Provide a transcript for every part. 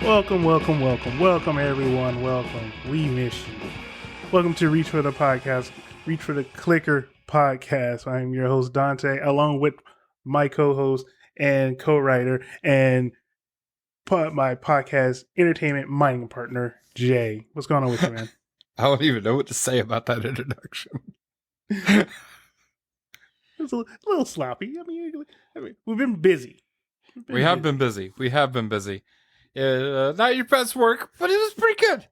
Welcome, everyone. Welcome. We miss you. Welcome to Reach for the Podcast, Reach for the Clicker Podcast. I'm your host, Dante, along with my co-host and co-writer and my podcast entertainment mining partner, Jay. What's going on with you, man? I don't even know what to say about that introduction. It's a little sloppy. I mean, we've been busy. We have been busy. Not your best work, but it was pretty good.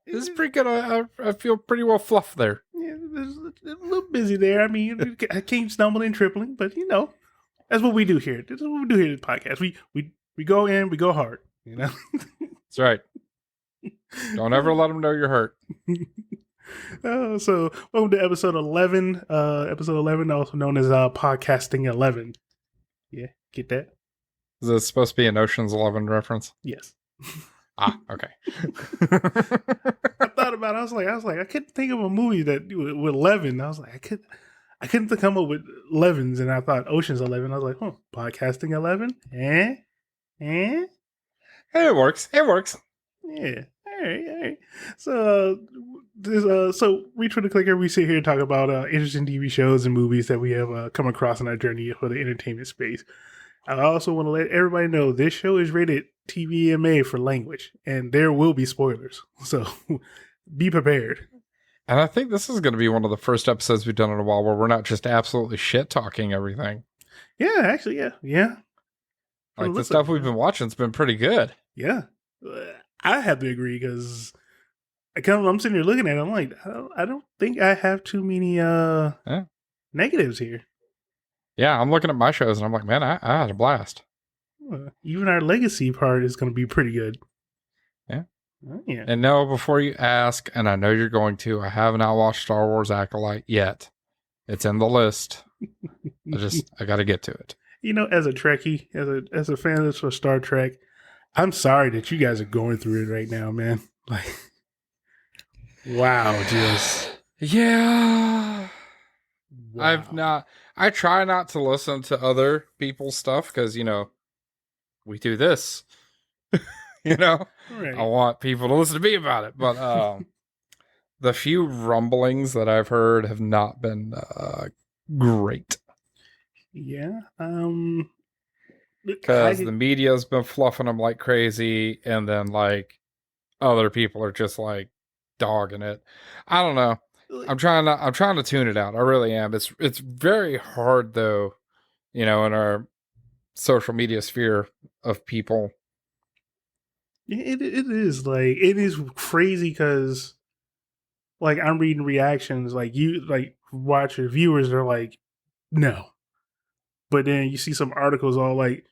I feel pretty well fluffed there. Yeah, a little busy there. I mean, I came stumbling and tripling, but you know, that's what we do here. This is what we do here at the podcast. We go in, we go hard. You know, that's right. Don't ever let them know you're hurt. So welcome to episode 11. Episode 11, also known as Podcasting 11. Yeah, get that? Is this supposed to be an Ocean's 11 reference? Yes. Okay. I thought about it. I was like, I couldn't think of a movie that with 11. I was like, I couldn't come up with 11s, and I thought Ocean's 11. I was like, Podcasting 11? Hey, it works. Yeah. All right. So, Reach for the Clicker, we sit here and talk about interesting TV shows and movies that we have come across in our journey for the entertainment space. I also want to let everybody know this show is rated TVMA for language, and there will be spoilers. So, be prepared. And I think this is going to be one of the first episodes we've done in a while where we're not just absolutely shit-talking everything. Yeah, actually, yeah. Like, the stuff we've been watching has been pretty good. Yeah. I have to agree because I'm sitting here looking at it. I'm like, I don't think I have too many negatives here. Yeah, I'm looking at my shows and I'm like, man, I had a blast. Even our legacy part is going to be pretty good. Yeah. Yeah. And no, before you ask, and I know you're going to, I have not watched Star Wars Acolyte yet. It's in the list. I got to get to it. You know, as a Trekkie, as a fan of Star Trek, I'm sorry that you guys are going through it right now, man. Like, wow, just yeah. Wow. I try not to listen to other people's stuff because, you know, we do this. You know, right. I want people to listen to me about it. But the few rumblings that I've heard have not been great. Yeah. Because the media's been fluffing them like crazy, and then like other people are just like dogging it. I don't know. I'm trying to tune it out. I really am. It's very hard though, you know, in our social media sphere of people. It is like, it is crazy because like I'm reading reactions, like you like watchers, viewers are like, no. But then you see some articles all like,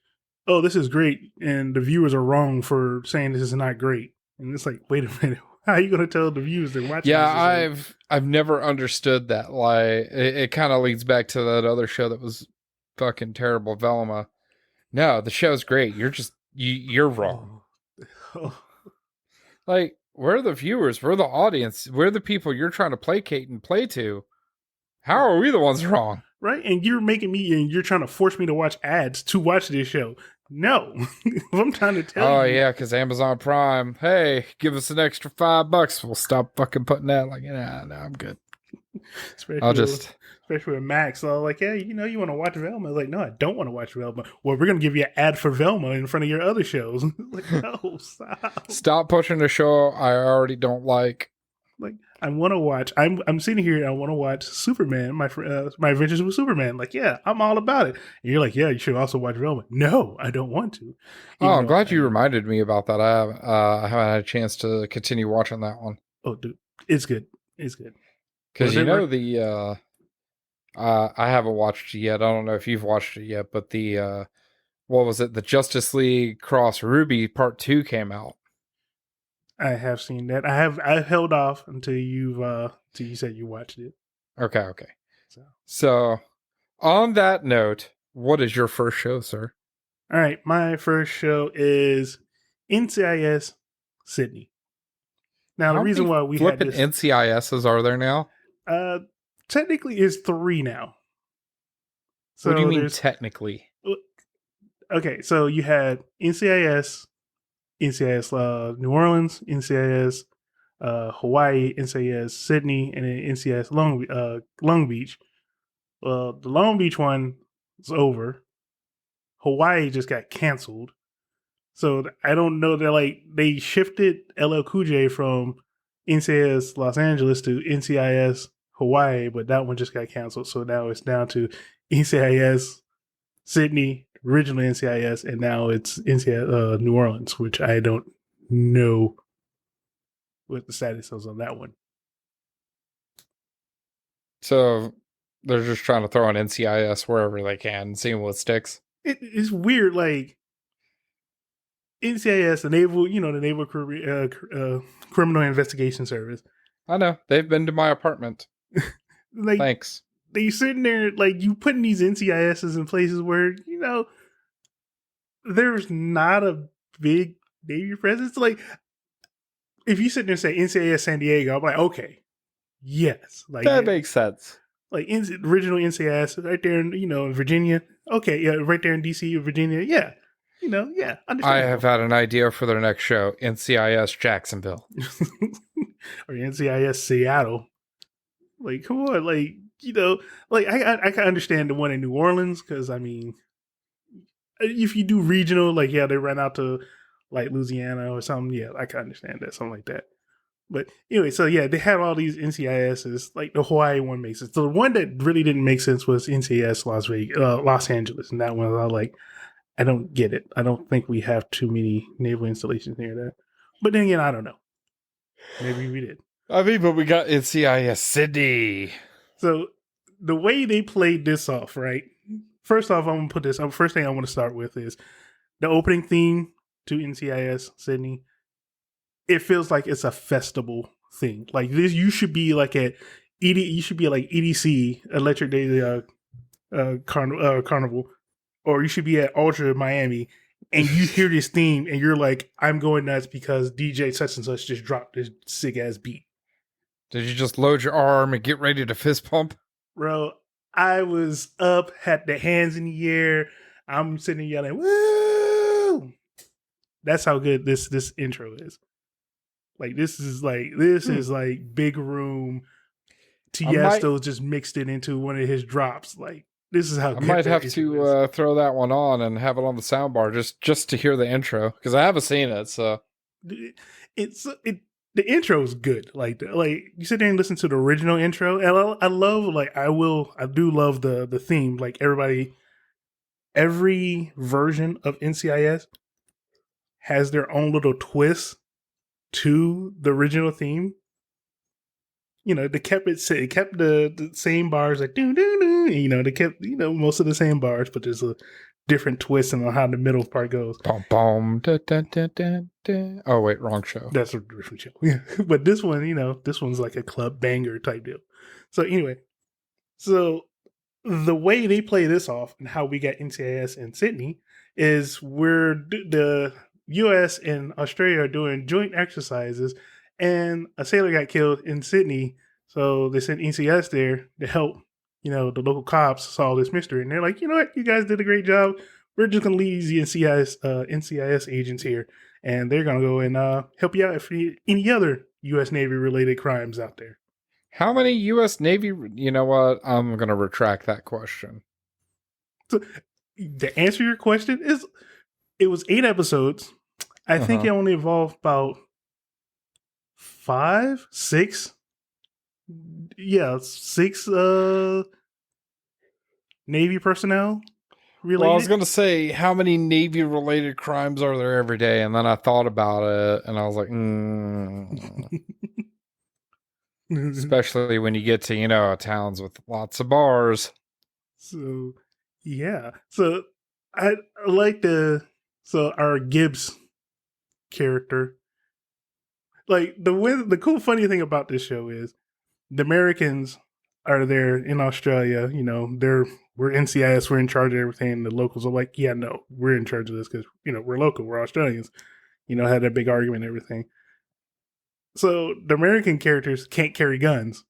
oh, this is great, and the viewers are wrong for saying this is not great. And it's like, wait a minute. How are you going to tell the viewers they're watching? Yeah, I've never understood that. Like, it kind of leads back to that other show that was fucking terrible, Velma. No, the show's great. You're wrong. Oh. Like, we're the viewers, we're the audience, we're the people you're trying to placate and play to. How are we the ones wrong? Right? And you're trying to force me to watch ads to watch this show. No, I'm trying to tell you. Oh, yeah, because Amazon Prime, hey, give us an extra $5. We'll stop fucking putting that. Like, nah, I'm good. Especially with Max. So like, yeah, you know, you want to watch Velma. Like, no, I don't want to watch Velma. Well, we're going to give you an ad for Velma in front of your other shows. Like, no, stop. Stop pushing a show I already don't like. Like, I want to watch. I'm sitting here. I want to watch Superman. My Adventures with Superman. Like, yeah, I'm all about it. And you're like, yeah, you should also watch Velma. No, I don't want to. I'm glad you reminded me about that. I haven't had a chance to continue watching that one. Oh, dude, it's good. It's good. Because you know I haven't watched it yet. I don't know if you've watched it yet, but what was it? The Justice League Cross Ruby Part 2 came out. I have seen that. I held off until you said you watched it. Okay. So on that note, what is your first show, sir? All right, my first show is NCIS Sydney. Now, the reason why we had this NCISs are there now? Technically, it's 3 now. So what do you mean technically? Okay, so you had NCIS, NCIS New Orleans, NCIS Hawaii, NCIS Sydney, and then NCIS Long Beach. Well, the Long Beach one is over. Hawaii just got canceled. So I don't know. They shifted LL Cool J from NCIS Los Angeles to NCIS Hawaii, but that one just got canceled. So now it's down to NCIS Sydney, originally NCIS, and now it's NCIS New Orleans, which I don't know what the status is on that one. So they're just trying to throw an NCIS wherever they can, seeing what sticks. It's weird, like NCIS, the Naval Criminal Investigation Service. I know. They've been to my apartment. Like, thanks. They sitting there, like, you putting these NCISs in places where, there's not a big Navy presence. Like, if you sit there and say NCIS San Diego, I'm like, okay, yes. Like, that makes sense. Like, original NCIS right there in, Virginia. Okay, yeah, right there in DC, Virginia. Yeah. Yeah. I have had an idea for their next show, NCIS Jacksonville. Or NCIS Seattle. Like, come on, like, I can understand the one in New Orleans, because, I mean, if you do regional, like, yeah, they run out to, like, Louisiana or something, yeah, I can understand that, something like that. But anyway, so yeah, they had all these NCISs, like the Hawaii one makes sense. So the one that really didn't make sense was NCIS Los Angeles, and that one I was like, I don't get it. I don't think we have too many naval installations near that. But then again, I don't know. Maybe we did. I mean, but we got NCIS Sydney. So the way they played this off, right? First off, I'm gonna put this. First thing I want to start with is the opening theme to NCIS Sydney. It feels like it's a festival thing. Like this, you should be like at You should be like EDC, Electric Daisy Carnival, or you should be at Ultra Miami, and you hear this theme, and you're like, I'm going nuts because DJ such and such just dropped this sick ass beat. Did you just load your arm and get ready to fist pump? Bro, I was up, had the hands in the air. I'm sitting yelling, woo! That's how good this intro is. Like, this is like big room. Tiesto just mixed it into one of his drops. Like, this is how I might have to throw that one on and have it on the soundbar just to hear the intro, because I haven't seen it. So the intro is good. Like you sit there and listen to the original intro, and I love, like, I do love the theme. Like, every version of NCIS has their own little twist to the original theme. They kept the same bars, like doo doo doo. They kept most of the same bars, but there's a different twist on how the middle part goes. Boom, boom, da, da, da, da, da. Oh wait, wrong show. That's a different show. Yeah, but this one, this one's like a club banger type deal. So anyway, the way they play this off and how we got NCIS in Sydney is where the U.S. and Australia are doing joint exercises, and a sailor got killed in Sydney, so they sent NCIS there to help, the local cops solve this mystery. And they're like, you know what, you guys did a great job. We're just going to leave the NCIS agents here, and they're going to go and help you out if any other U.S. Navy related crimes out there. How many U.S. Navy? You know what? I'm going to retract that question. So, to answer your question is, it was 8 episodes. I think it only involved about 5, 6. Yeah, 6 Navy personnel related. Well, I was going to say, how many Navy-related crimes are there every day? And then I thought about it, and I was like, Especially when you get to, towns with lots of bars. So, yeah. So, I like our Gibbs character. Like, the cool, funny thing about this show is the Americans are there in Australia. We're NCIS, we're in charge of everything. And the locals are like, yeah, no, we're in charge of this because, we're local, we're Australians. Had that big argument and everything. So the American characters can't carry guns.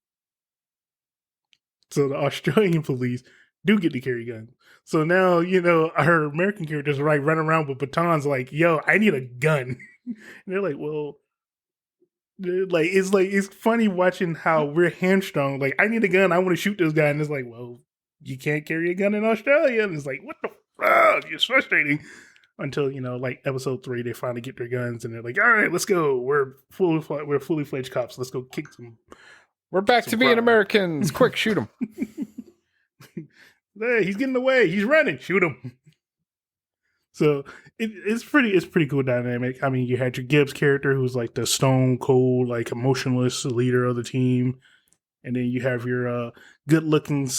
So the Australian police do get to carry guns. So now, our American characters are like running around with batons like, yo, I need a gun. And they're well, it's funny watching how we're hamstrung. I need a gun. I want to shoot this guy, and it's well, you can't carry a gun in Australia. And it's what the fuck? It's frustrating. Until episode 3, they finally get their guns and they're all right, let's go. We're fully fledged cops. Let's go kick some. We're back to being Americans. Quick, shoot him. Hey, he's getting away. He's running. Shoot him. So it's pretty cool dynamic. I mean, you had your Gibbs character who's the stone cold, emotionless leader of the team. And then you have your good looking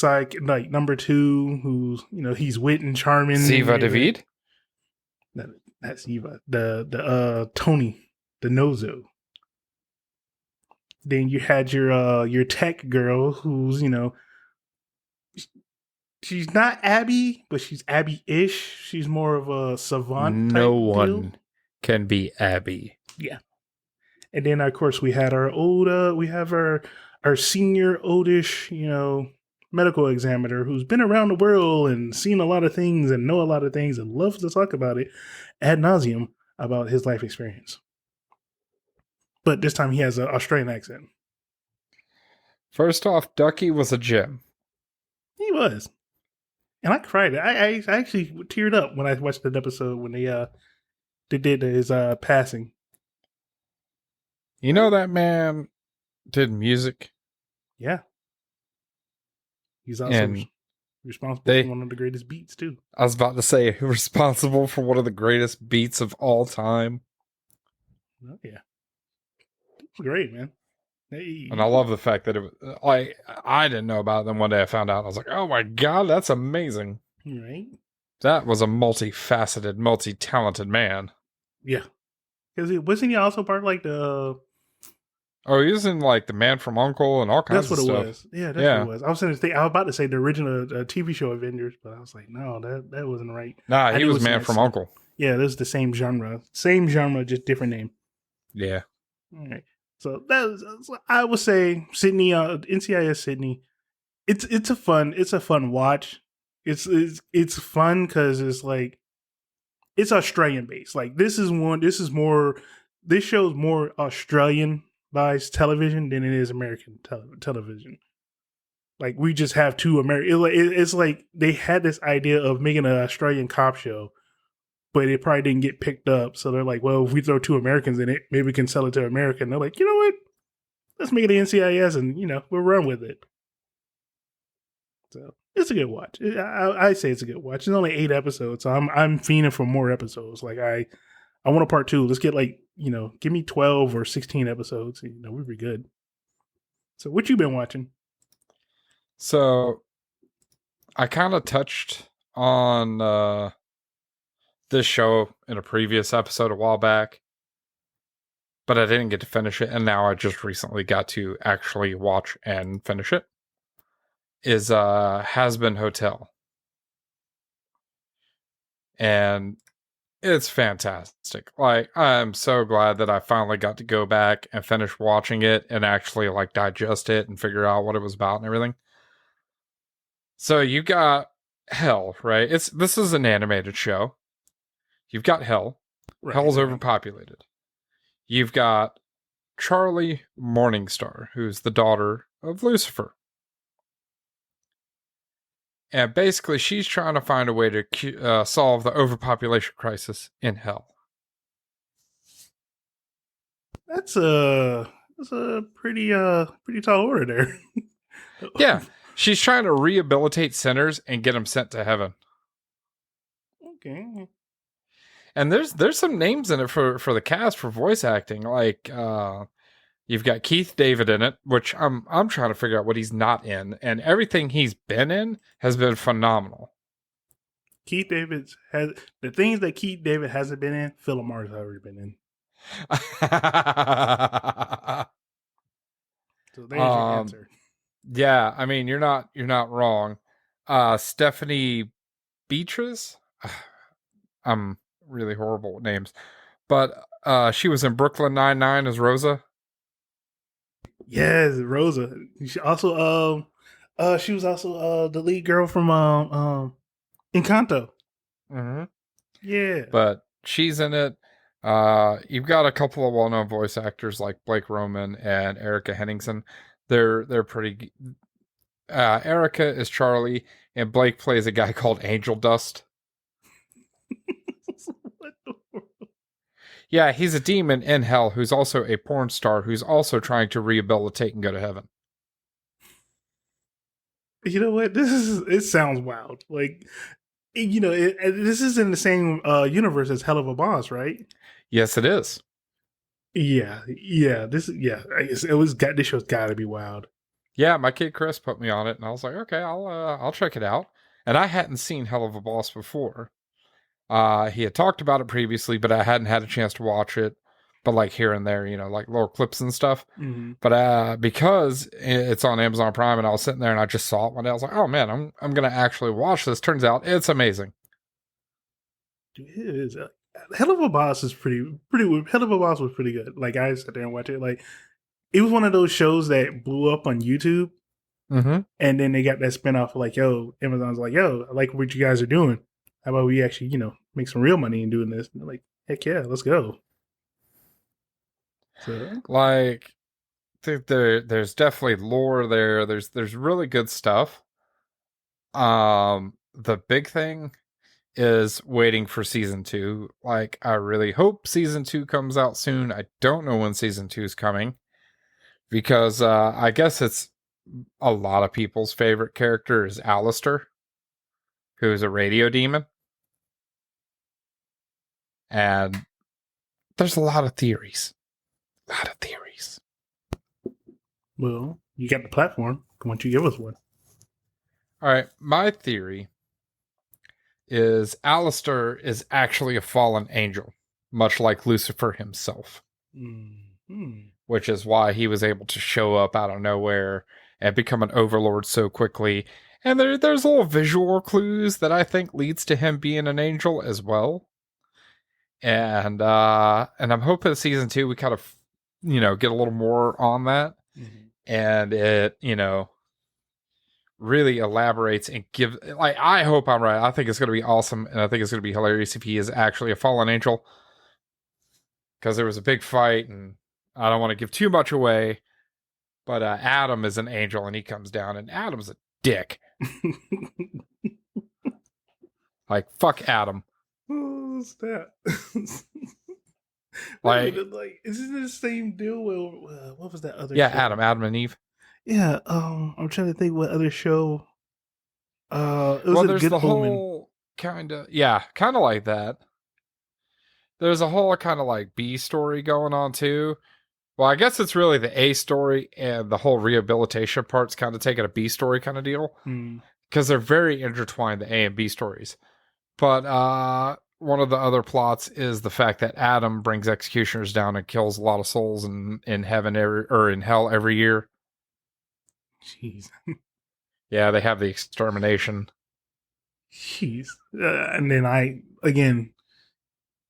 number 2, who's he's wit and charming. Ziva David? That's Ziva. The Tony, the Nozo. Then you had your tech girl who's, she's not Abby, but she's Abby-ish. She's more of a savant. No one can be Abby. Yeah. And then of course we have our senior oldish, medical examiner who's been around the world and seen a lot of things and know a lot of things and loves to talk about it ad nauseum about his life experience. But this time he has an Australian accent. First off, Ducky was a gem. He was. And I cried. I actually teared up when I watched that episode when they did his passing. You know that man did music? Yeah. He's also responsible for one of the greatest beats, too. I was about to say, responsible for one of the greatest beats of all time. Oh, yeah. It's great, man. Hey. And I love the fact that it was, I didn't know about it. Then one day I found out. I was like, oh my God, that's amazing. Right? That was a multifaceted, multi-talented man. Yeah. Because wasn't he also part of the... Oh, he was in The Man from U.N.C.L.E. and all kinds of stuff. That's what it was. Yeah, that's what it was. I was about to say the original TV show Avengers, but I was like, no, that wasn't right. Nah, he was Man from U.N.C.L.E. Yeah, this is the same genre. Same genre, just different name. Yeah. All right. So I would say Sydney, NCIS Sydney. It's a fun watch. It's fun because it's Australian based. This show's more Australian based television than it is American television. We just have two American. It's they had this idea of making an Australian cop show, but it probably didn't get picked up. So they're well, if we throw two Americans in it, maybe we can sell it to America. And they're you know what? Let's make it the NCIS and, we'll run with it. So it's a good watch. I say it's a good watch. It's only 8 episodes, so I'm fiending for more episodes. I want a part 2. Let's get give me 12 or 16 episodes. We'd be good. So what you been watching? So I kind of touched on this show in a previous episode a while back, but I didn't get to finish it, and now I just recently got to actually watch and finish it. Is Hazbin Hotel. And it's fantastic. I'm so glad that I finally got to go back and finish watching it and actually digest it and figure out what it was about and everything. So you got Hell, right? This is an animated show. You've got Hell. Right. Hell's overpopulated. You've got Charlie Morningstar, who's the daughter of Lucifer. And basically, she's trying to find a way to solve the overpopulation crisis in Hell. That's a pretty tall order there. Yeah, she's trying to rehabilitate sinners and get them sent to heaven. Okay. And there's some names in it for the cast for voice acting. You've got Keith David in it, which I'm trying to figure out what he's not in, and everything he's been in has been phenomenal. Keith David has the things that Keith David hasn't been in. Phil Lamar's already been in. So there's your answer. Yeah, I mean you're not wrong. Stephanie Beatrice. I'm really horrible with names, but she was in Brooklyn Nine-Nine as Rosa. Yes, Rosa. She also she was also the lead girl from Encanto. Mm-hmm. Yeah, but she's in it. You've got a couple of well-known voice actors like Blake Roman and Erica Henningsen. They're pretty. Erica is Charlie, and Blake plays a guy called Angel Dust. What the world? Yeah, he's a demon in hell who's also a porn star who's also trying to rehabilitate and go to heaven. You know what? It sounds wild. Like, this is in the same universe as Hell of a Boss, right? Yes, it is. Yeah. This show's got to be wild. Yeah, my kid Chris put me on it, and I was like, okay, I'll check it out. And I hadn't seen Hell of a Boss before. He had talked about it previously, but I hadn't had a chance to watch it. But like here and there, like little clips and stuff. Mm-hmm. But because it's on Amazon Prime, and I was sitting there and I just saw it one day, I was like, oh man, I'm gonna actually watch this. Turns out it's amazing. Dude, it is. Hell of a Boss is pretty. Hell of a Boss was pretty good. Like I sat there and watched it. Like it was one of those shows that blew up on YouTube. Mm-hmm. And then they got that spinoff like, yo, Amazon's like, yo, I like what you guys are doing. How about we actually, make some real money in doing this? And they're like, heck yeah, let's go. So Like, there's definitely lore there. There's really good stuff. The big thing is waiting for season 2. Like, I really hope season 2 comes out soon. I don't know when season 2 is coming because I guess it's a lot of people's favorite character is Alistair, who is a radio demon. And there's a lot of theories. well, you got the platform. Why don't you give us one? All right, my theory is Alistair is actually a fallen angel, much like Lucifer himself. Mm-hmm. Which is why he was able to show up out of nowhere and become an overlord so quickly. And there's little visual clues that I think leads to him being an angel as well. And I'm hoping season 2 we kind of get a little more on that. Mm-hmm. And it really elaborates and gives, like, I hope I'm right. I think it's going to be awesome, and I think it's going to be hilarious if he is actually a fallen angel, because there was a big fight, and I don't want to give too much away, but Adam is an angel, and he comes down, and Adam's a dick. Like, fuck Adam. What's that? Like, is it the same deal? Well, what was that other? Yeah, show? Adam and Eve. Yeah, I'm trying to think what other show. It was well, a there's Good the Omen. whole kind of like that. There's a whole kind of like B story going on too. Well, I guess it's really the A story, and the whole rehabilitation part's kind of taking a B story kind of deal, because they're very intertwined, the A and B stories. But one of the other plots is the fact that Adam brings executioners down and kills a lot of souls in heaven or in hell every year. Jeez. Yeah, they have the extermination. Jeez. And then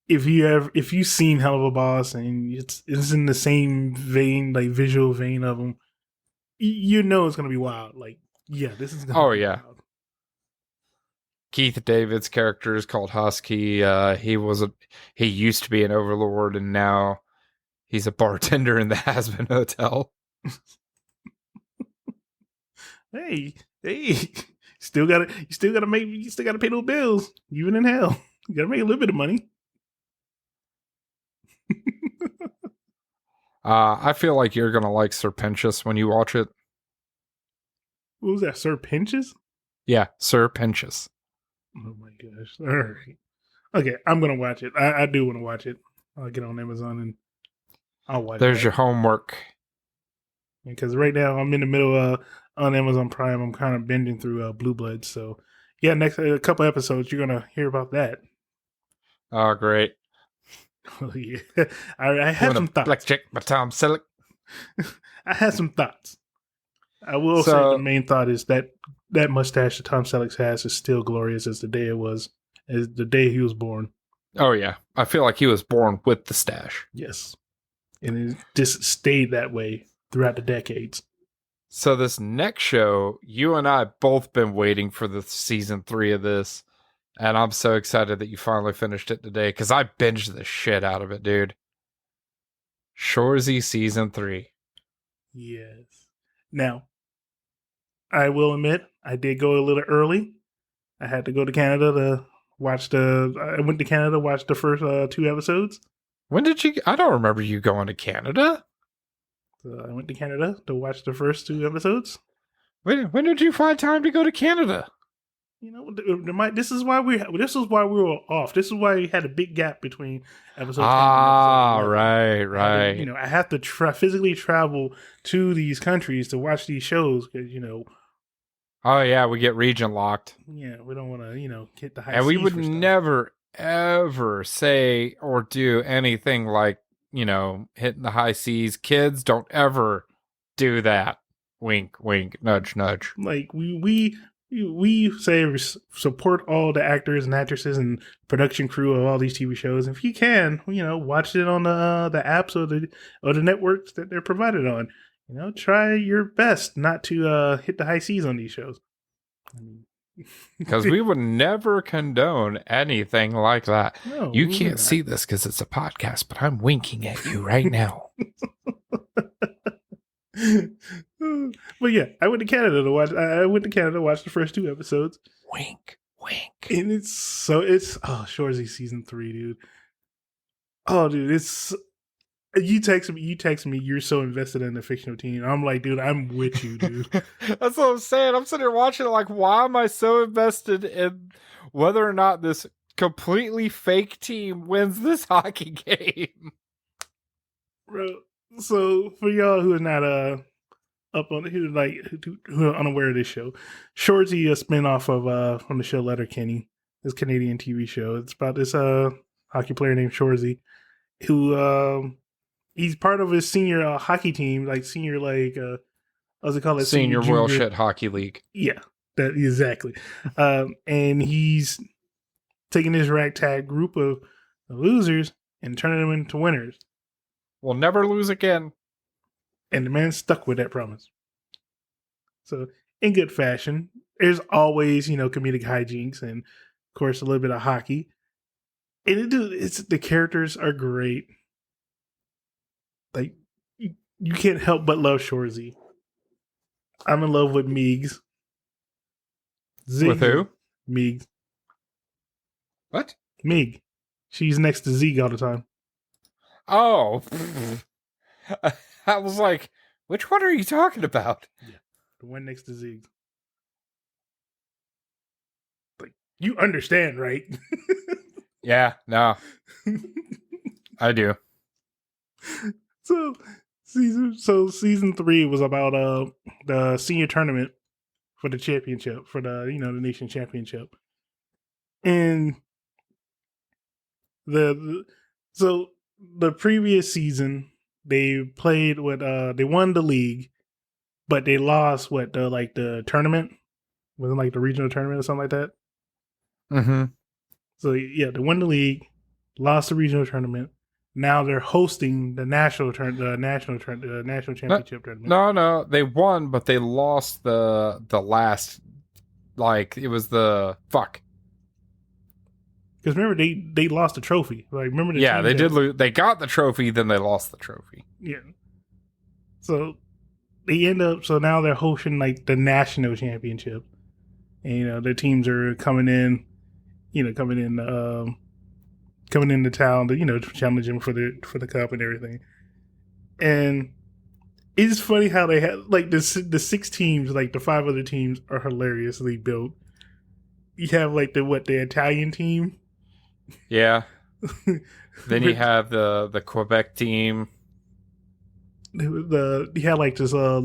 if you've seen Hell of a Boss and it's in the same vein, like visual vein of them, you know it's gonna be wild. Like, yeah, this is gonna be wild. Keith David's character is called Husky. He used to be an overlord, and now he's a bartender in the Has-Been Hotel. Hey, you still gotta pay those bills, even in hell. You gotta make a little bit of money. I feel like you're gonna like Sir Pentious when you watch it. What was that, Sir Pentious? Yeah, Sir Pentious. Oh my gosh! All right, okay, I'm gonna watch it. I do want to watch it. I'll get on Amazon and I'll watch it. There's your homework. Because right now I'm in the middle on Amazon Prime. I'm kind of bending through Blue Bloods. So yeah, next a couple episodes you're gonna hear about that. Oh, great! Oh yeah, I had some thoughts. Blackjack by Tom Selleck. I had some thoughts. I will say the main thought is that mustache that Tom Selleck has is still glorious as the day he was born. Oh yeah, I feel like he was born with the stash. Yes, and it just stayed that way throughout the decades. So this next show, you and I both been waiting for the season 3 of this, And I'm so excited that you finally finished it today because I binged the shit out of it, dude. Shorzy season 3. Yes. Now, I will admit, I did go a little early. I had to go to Canada to watch I went to Canada to watch the first 2 episodes. When did you? I don't remember you going to Canada. So I went to Canada to watch the first 2 episodes. When did you find time to go to Canada? You know, this is why we were off. This is why we had a big gap between episode 10 and episode 11. Right. You know, I have to physically travel to these countries to watch these shows because Oh yeah, we get region locked. Yeah, we don't want to hit the high. And we seas would for stuff. never ever say or do anything like hitting the high seas. Kids, don't ever do that. Wink, wink, nudge, nudge. Like we say support all the actors and actresses and production crew of all these TV shows. If you can, watch it on the apps or the networks that they're provided on. Try your best not to hit the high seas on these shows. Because we would never condone anything like that. No, you can't see this because it's a podcast, but I'm winking at you right now. But yeah, I went to Canada to watch. I went to Canada to watch the first 2 episodes. Wink, wink. And it's Shorzy season 3, dude. Oh, dude, you text me. You're so invested in the fictional team. I'm like, dude, I'm with you, dude. That's what I'm saying. I'm sitting here watching it like, why am I so invested in whether or not this completely fake team wins this hockey game? Bro, so for y'all who are not up on who are unaware of this show, Shorzy, a spinoff of from the show Letterkenny, this Canadian TV show. It's about this hockey player named Shorzy, who he's part of his senior hockey team, what's it called? Senior World Shit Hockey League. Yeah, that exactly. And he's taking this ragtag group of losers and turning them into winners. We'll never lose again. And the man stuck with that promise. So, in good fashion, there's always, comedic hijinks and, of course, a little bit of hockey. And the characters are great. Like, you can't help but love Shorzy. I'm in love with Meigs. With who? Meigs. What? Meg. She's next to Zeke all the time. Oh. I was like, which one are you talking about? Yeah, the one next to Zeke. Like, you understand, right? Yeah, no. I do. So season 3 was about the senior tournament for the championship, for the the nation championship. And the previous season they played they won the league, but they lost the tournament. Wasn't like the regional tournament or something like that. Mm-hmm. So yeah, they won the league, lost the regional tournament. Now they're hosting the national championship tournament. No, they won, but they lost the last. Like it was the fuck. Because remember they lost the trophy. Like remember the they did lose. They got the trophy, then they lost the trophy. Yeah. So they end up. So now they're hosting like the national championship, and their teams are coming in. Coming into town to challenge them for the cup and everything. And it's funny how they have like the 6 teams, like the 5 other teams are hilariously built. You have like the Italian team. Yeah. Then you have the Quebec team. You had like this I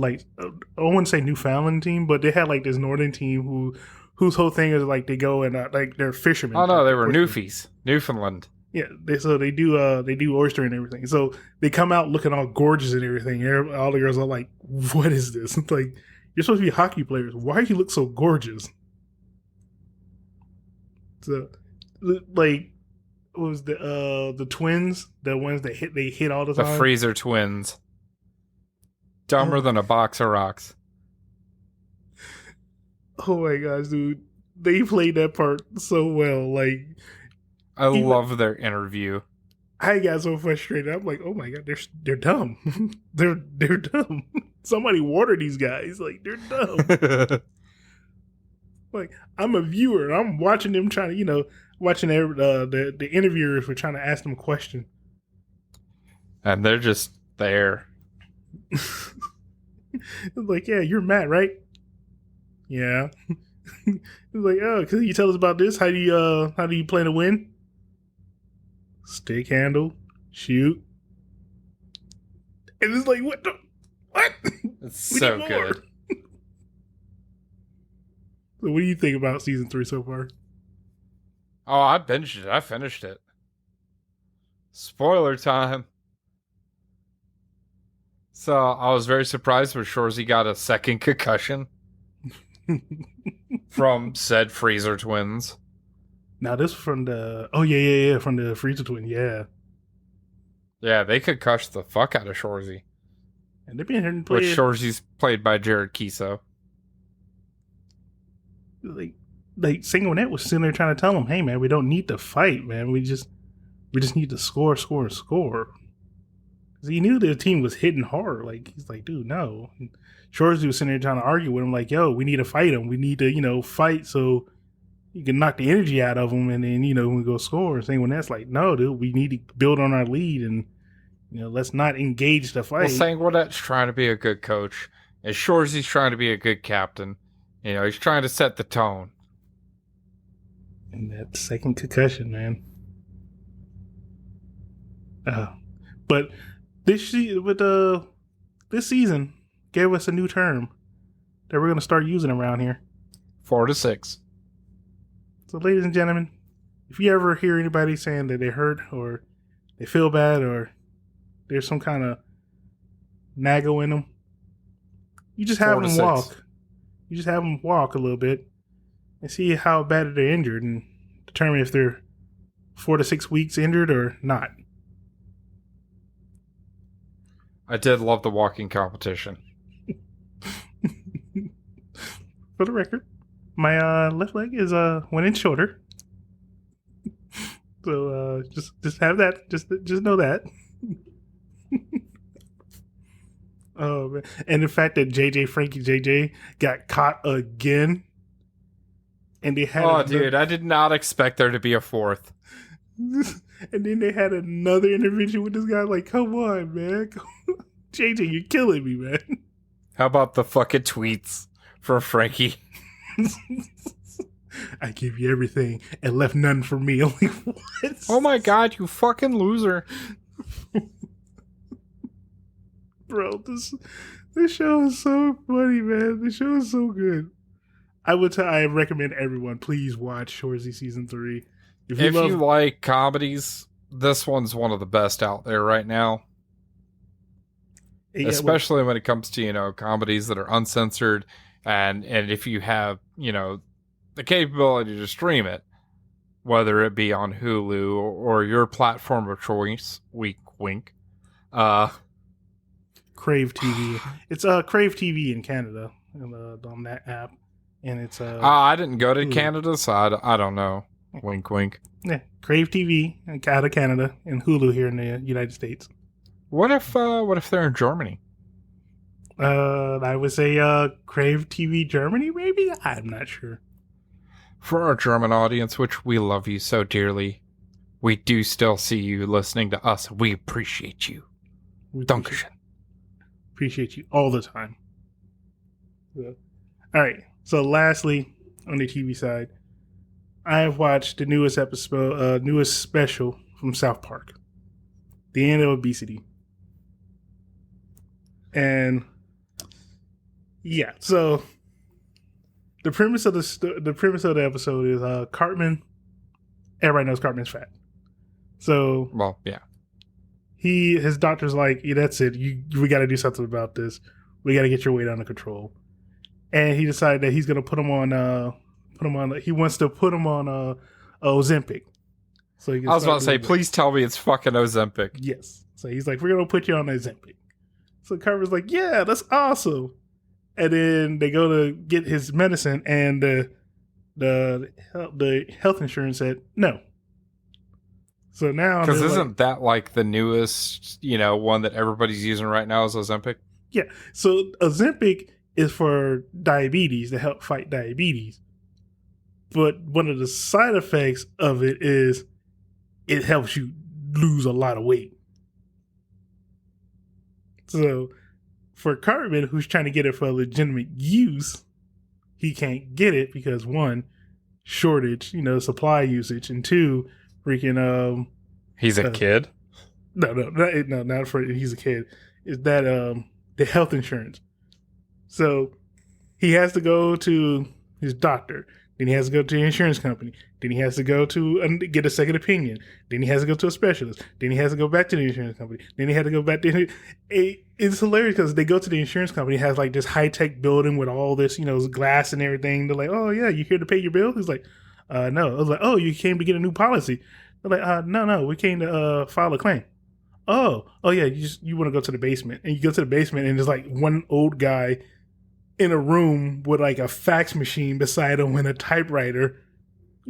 wouldn't say Newfoundland team, but they had like this northern team whose whole thing is like they go and like they're fishermen. Oh no, they were Newfies, Newfoundland. Yeah, they do oyster and everything. So they come out looking all gorgeous and everything. All the girls are like, "What is this?" It's like, you're supposed to be hockey players. Why do you look so gorgeous? So, like, what was the twins? The ones that hit all the time. The Freezer twins. Dumber than a box of rocks. Oh my gosh, dude! They played that part so well. Like, I love their interview. I got so frustrated. I'm like, oh my god, they're dumb. they're dumb. Somebody water these guys. Like, they're dumb. Like, I'm a viewer. And I'm watching them trying to, watching the interviewers were trying to ask them a question. And they're just there. Like, yeah, you're Matt, right? Yeah. Like, oh, can you tell us about this? How do you plan to win? Stick handle, shoot. And it's like, what? It's so good. So what do you think about season 3 so far? Oh, I binged it. I finished it. Spoiler time. So I was very surprised when Shorzy got a second concussion from said Freezer twins. Now this from the from the Freezer twin, yeah. Yeah, they concussed the fuck out of Shorzy. And they've been here and Which Shorzy's played by Jared Kiso. Like Single Net was sitting there trying to tell him, hey man, we don't need to fight, man. We just need to score. He knew the team was hitting hard. Like, he's like, dude, no. Shorzy was sitting there trying to argue with him, like, yo, we need to fight him. We need to, fight so you can knock the energy out of him, and then, we go score. And Sanguine Net's like, no, dude, we need to build on our lead, and, let's not engage the fight. Well, Sanguine Net's trying to be a good coach, and Shorzy's trying to be a good captain. He's trying to set the tone. And that second concussion, man. But this season gave us a new term that we're going to start using around here. 4 to 6. So, ladies and gentlemen, if you ever hear anybody saying that they hurt or they feel bad or there's some kind of naggle in them, you just have them walk. You just have them walk a little bit and see how bad they're injured and determine if they're 4 to 6 weeks injured or not. I did love the walking competition. For the record, my left leg is 1 inch shorter. So just have that. Just know that. Oh man! And the fact that Frankie JJ got caught again, and they had dude, I did not expect there to be a 4th. And then they had another intervention with this guy. Like, come on, man, JJ, you're killing me, man. How about the fucking tweets from Frankie? I give you everything and left none for me. I'm like, what? Oh my god, you fucking loser. Bro, this show is so funny, man. This show is so good. I recommend everyone, please watch Shorzy season 3. If you like comedies, this one's one of the best out there right now. Yeah, especially when it comes to, comedies that are uncensored, and if you have, the capability to stream it, whether it be on Hulu or your platform of choice, wink, wink. Crave TV. It's Crave TV in Canada on that app, and it's I didn't go to Canada, so I don't know. Wink, wink. Yeah, Crave TV out of Canada and Hulu here in the United States. What if they're in Germany? I would say Crave TV Germany, maybe. I'm not sure. For our German audience, which we love you so dearly, we do still see you listening to us. We appreciate you. Dankeschön. Appreciate you all the time. So, all right. So, lastly, on the TV side, I have watched the newest special from South Park, The End of Obesity. And yeah, so the premise of the episode is Cartman. Everybody knows Cartman's fat. So, well, yeah. His doctor's like, yeah, that's it. We got to do something about this. We got to get your weight under control. And he decided that he's going to put him on. He wants to put him on Ozempic. So I was about to say, please tell me it's fucking Ozempic. Yes. So he's like, we're going to put you on Ozempic. So Cartman's like, yeah, that's awesome. And then they go to get his medicine, and the the health insurance said no. So now, Because they're isn't like, that like the newest, one that everybody's using right now is Ozempic? yeah. So Ozempic is for diabetes to help fight diabetes, but one of the side effects of it is it helps you lose a lot of weight. So for Cartman, who's trying to get it for legitimate use, he can't get it because one, shortage, supply usage, and two, freaking He's a kid? not for he's a kid. Is that the health insurance? So he has to go to his doctor. Then he has to go to the insurance company. Then he has to go to get a second opinion. Then he has to go to a specialist. Then he has to go back to the insurance company. Then he had to go back to it's hilarious because they go to the insurance company, has like this high tech building with all this, glass and everything. They're like, "Oh yeah, you here to pay your bill?" He's like, "No." I was like, "Oh, you came to get a new policy?" They're like, "No, we came to file a claim." Oh yeah, you want to go to the basement, and you go to the basement, and there's like one old guy in a room with like a fax machine beside him and a typewriter.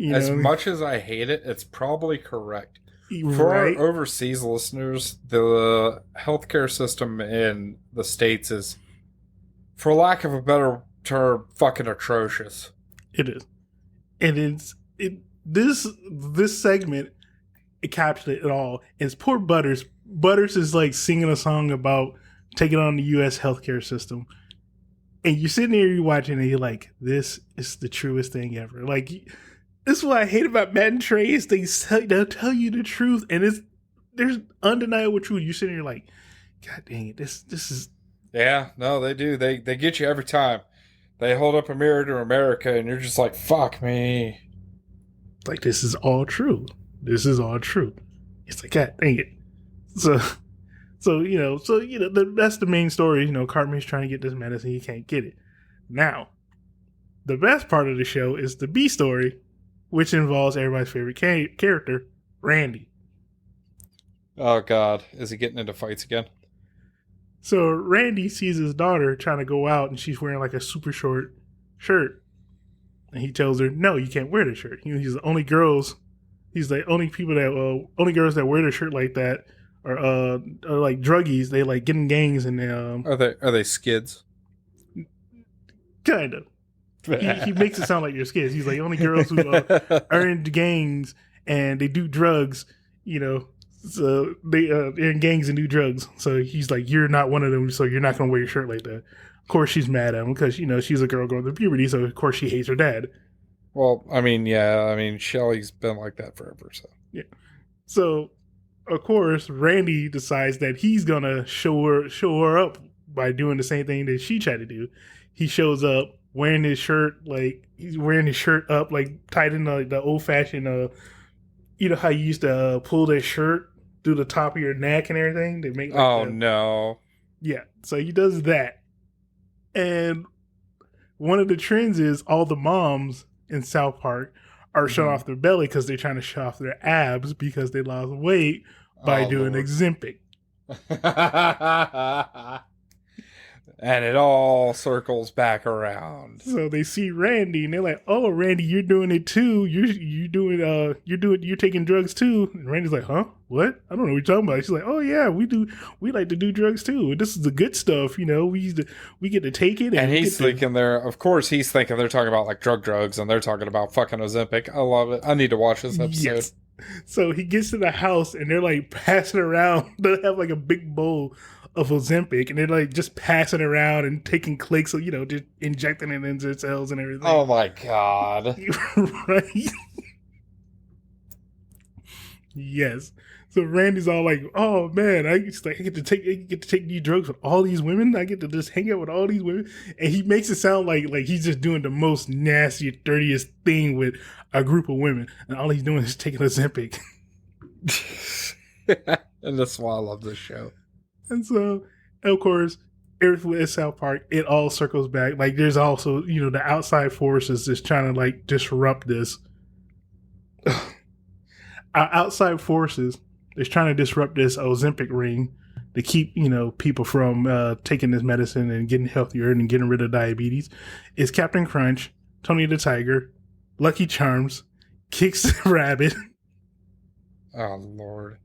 As much as I hate it, it's probably correct. For Right? our overseas listeners, the healthcare system in the States is, for lack of a better term, fucking atrocious. It is. And this segment, it captured it all. And it's poor Butters. Butters is like singing a song about taking on the US healthcare system. And you're sitting there, you're watching, and you're like, this is the truest thing ever. Like, this is what I hate about Matt and Trey's. They'll tell you the truth, and there's undeniable truth. You're sitting there like, God dang it, this is. Yeah, no, they do. They get you every time. They hold up a mirror to America, and you're just like, fuck me. Like, this is all true. This is all true. It's like, God dang it. So that's the main story. Cartman's trying to get this medicine. He can't get it. Now, the best part of the show is the B story, which involves everybody's favorite character, Randy. Oh, God. Is he getting into fights again? So Randy sees his daughter trying to go out, and she's wearing like a super short shirt. And he tells her, no, you can't wear the shirt. He's the only girls. He's the only girls that wear the shirt like that are like druggies. They like get in gangs and Are they skids? Kind of. He makes it sound like you're skids. He's like only girls who are in gangs and they do drugs. So they're in gangs and do drugs. So he's like, you're not one of them. So you're not gonna wear your shirt like that. Of course, she's mad at him because she's a girl going through puberty. So of course she hates her dad. Well, I mean, yeah. I mean, Shelly's been like that forever. So yeah. So of course, Randy decides that he's gonna show her up by doing the same thing that she tried to do. He shows up wearing his shirt, like he's wearing his shirt up, like tied in the old fashioned, how you used to pull that shirt through the top of your neck and everything. They make. Like no. Yeah, so he does that, and one of the trends is all the moms in South Park are showing off their belly because they're trying to show off their abs because they lost weight by doing Ozempic. And it all circles back around. So they see Randy and they're like, "Oh, Randy, you're doing it too. You're taking drugs too." And Randy's like, "Huh? What? I don't know what you're talking about." She's like, "Oh yeah, we do. We like to do drugs too. This is the good stuff, we get to take it." And he's thinking of course, he's thinking they're talking about like drugs, and they're talking about fucking Ozempic. I love it. I need to watch this episode. Yes. So he gets to the house and they're like passing around. They have like a big bowl of Ozempic, and they're like just passing around and taking clicks, just injecting it into cells and everything. Oh my God. Right? Yes. So Randy's all like, "Oh man, I get to take these drugs with all these women. I get to just hang out with all these women." And he makes it sound like he's just doing the most nasty, dirtiest thing with a group of women, and all he's doing is taking Ozempic. And that's why I love this show. And so, of course, everything at South Park, it all circles back. Like, there's also, the outside forces just trying to, like, disrupt this. Our outside forces is trying to disrupt this Ozempic ring to keep, people from taking this medicine and getting healthier and getting rid of diabetes. Is Captain Crunch, Tony the Tiger, Lucky Charms, kicks Rabbit. Oh Lord.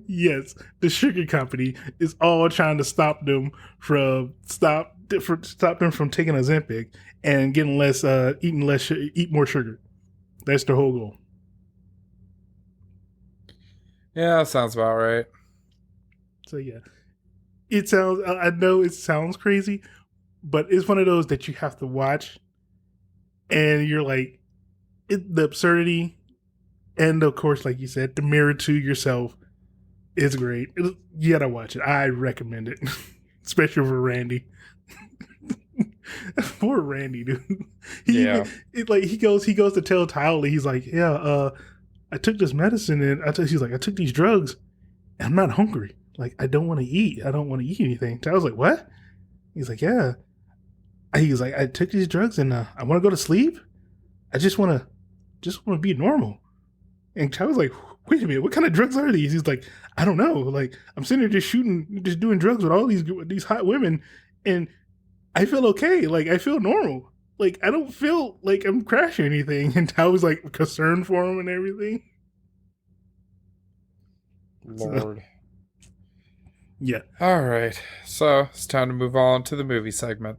Yes, the sugar company is all trying to stop them from stop them from taking Ozempic and getting less eat more sugar. That's the whole goal. Yeah, that sounds about right. So yeah, it sounds. I know it sounds crazy, but it's one of those that you have to watch, and you're like, the absurdity, and of course, like you said, the mirror to yourself is great. You gotta watch it. I recommend it, especially for Randy. Poor Randy, dude. Yeah. He goes to tell Tyler. He's like, yeah, I took this medicine and he's like, I took these drugs and I'm not hungry. Like, I don't want to eat. I don't want to eat anything. Tyler's like, what? He's like, yeah. He's like, I took these drugs and I want to go to sleep. I just want to be normal. And Tyler's like, wait a minute, what kind of drugs are these? He's like, I don't know. Like, I'm sitting there just doing drugs with all these hot women, and I feel okay. Like, I feel normal. Like, I don't feel like I'm crashing anything. And Tyler's like concerned for him and everything. Lord. So, yeah. All right. So it's time to move on to the movie segment.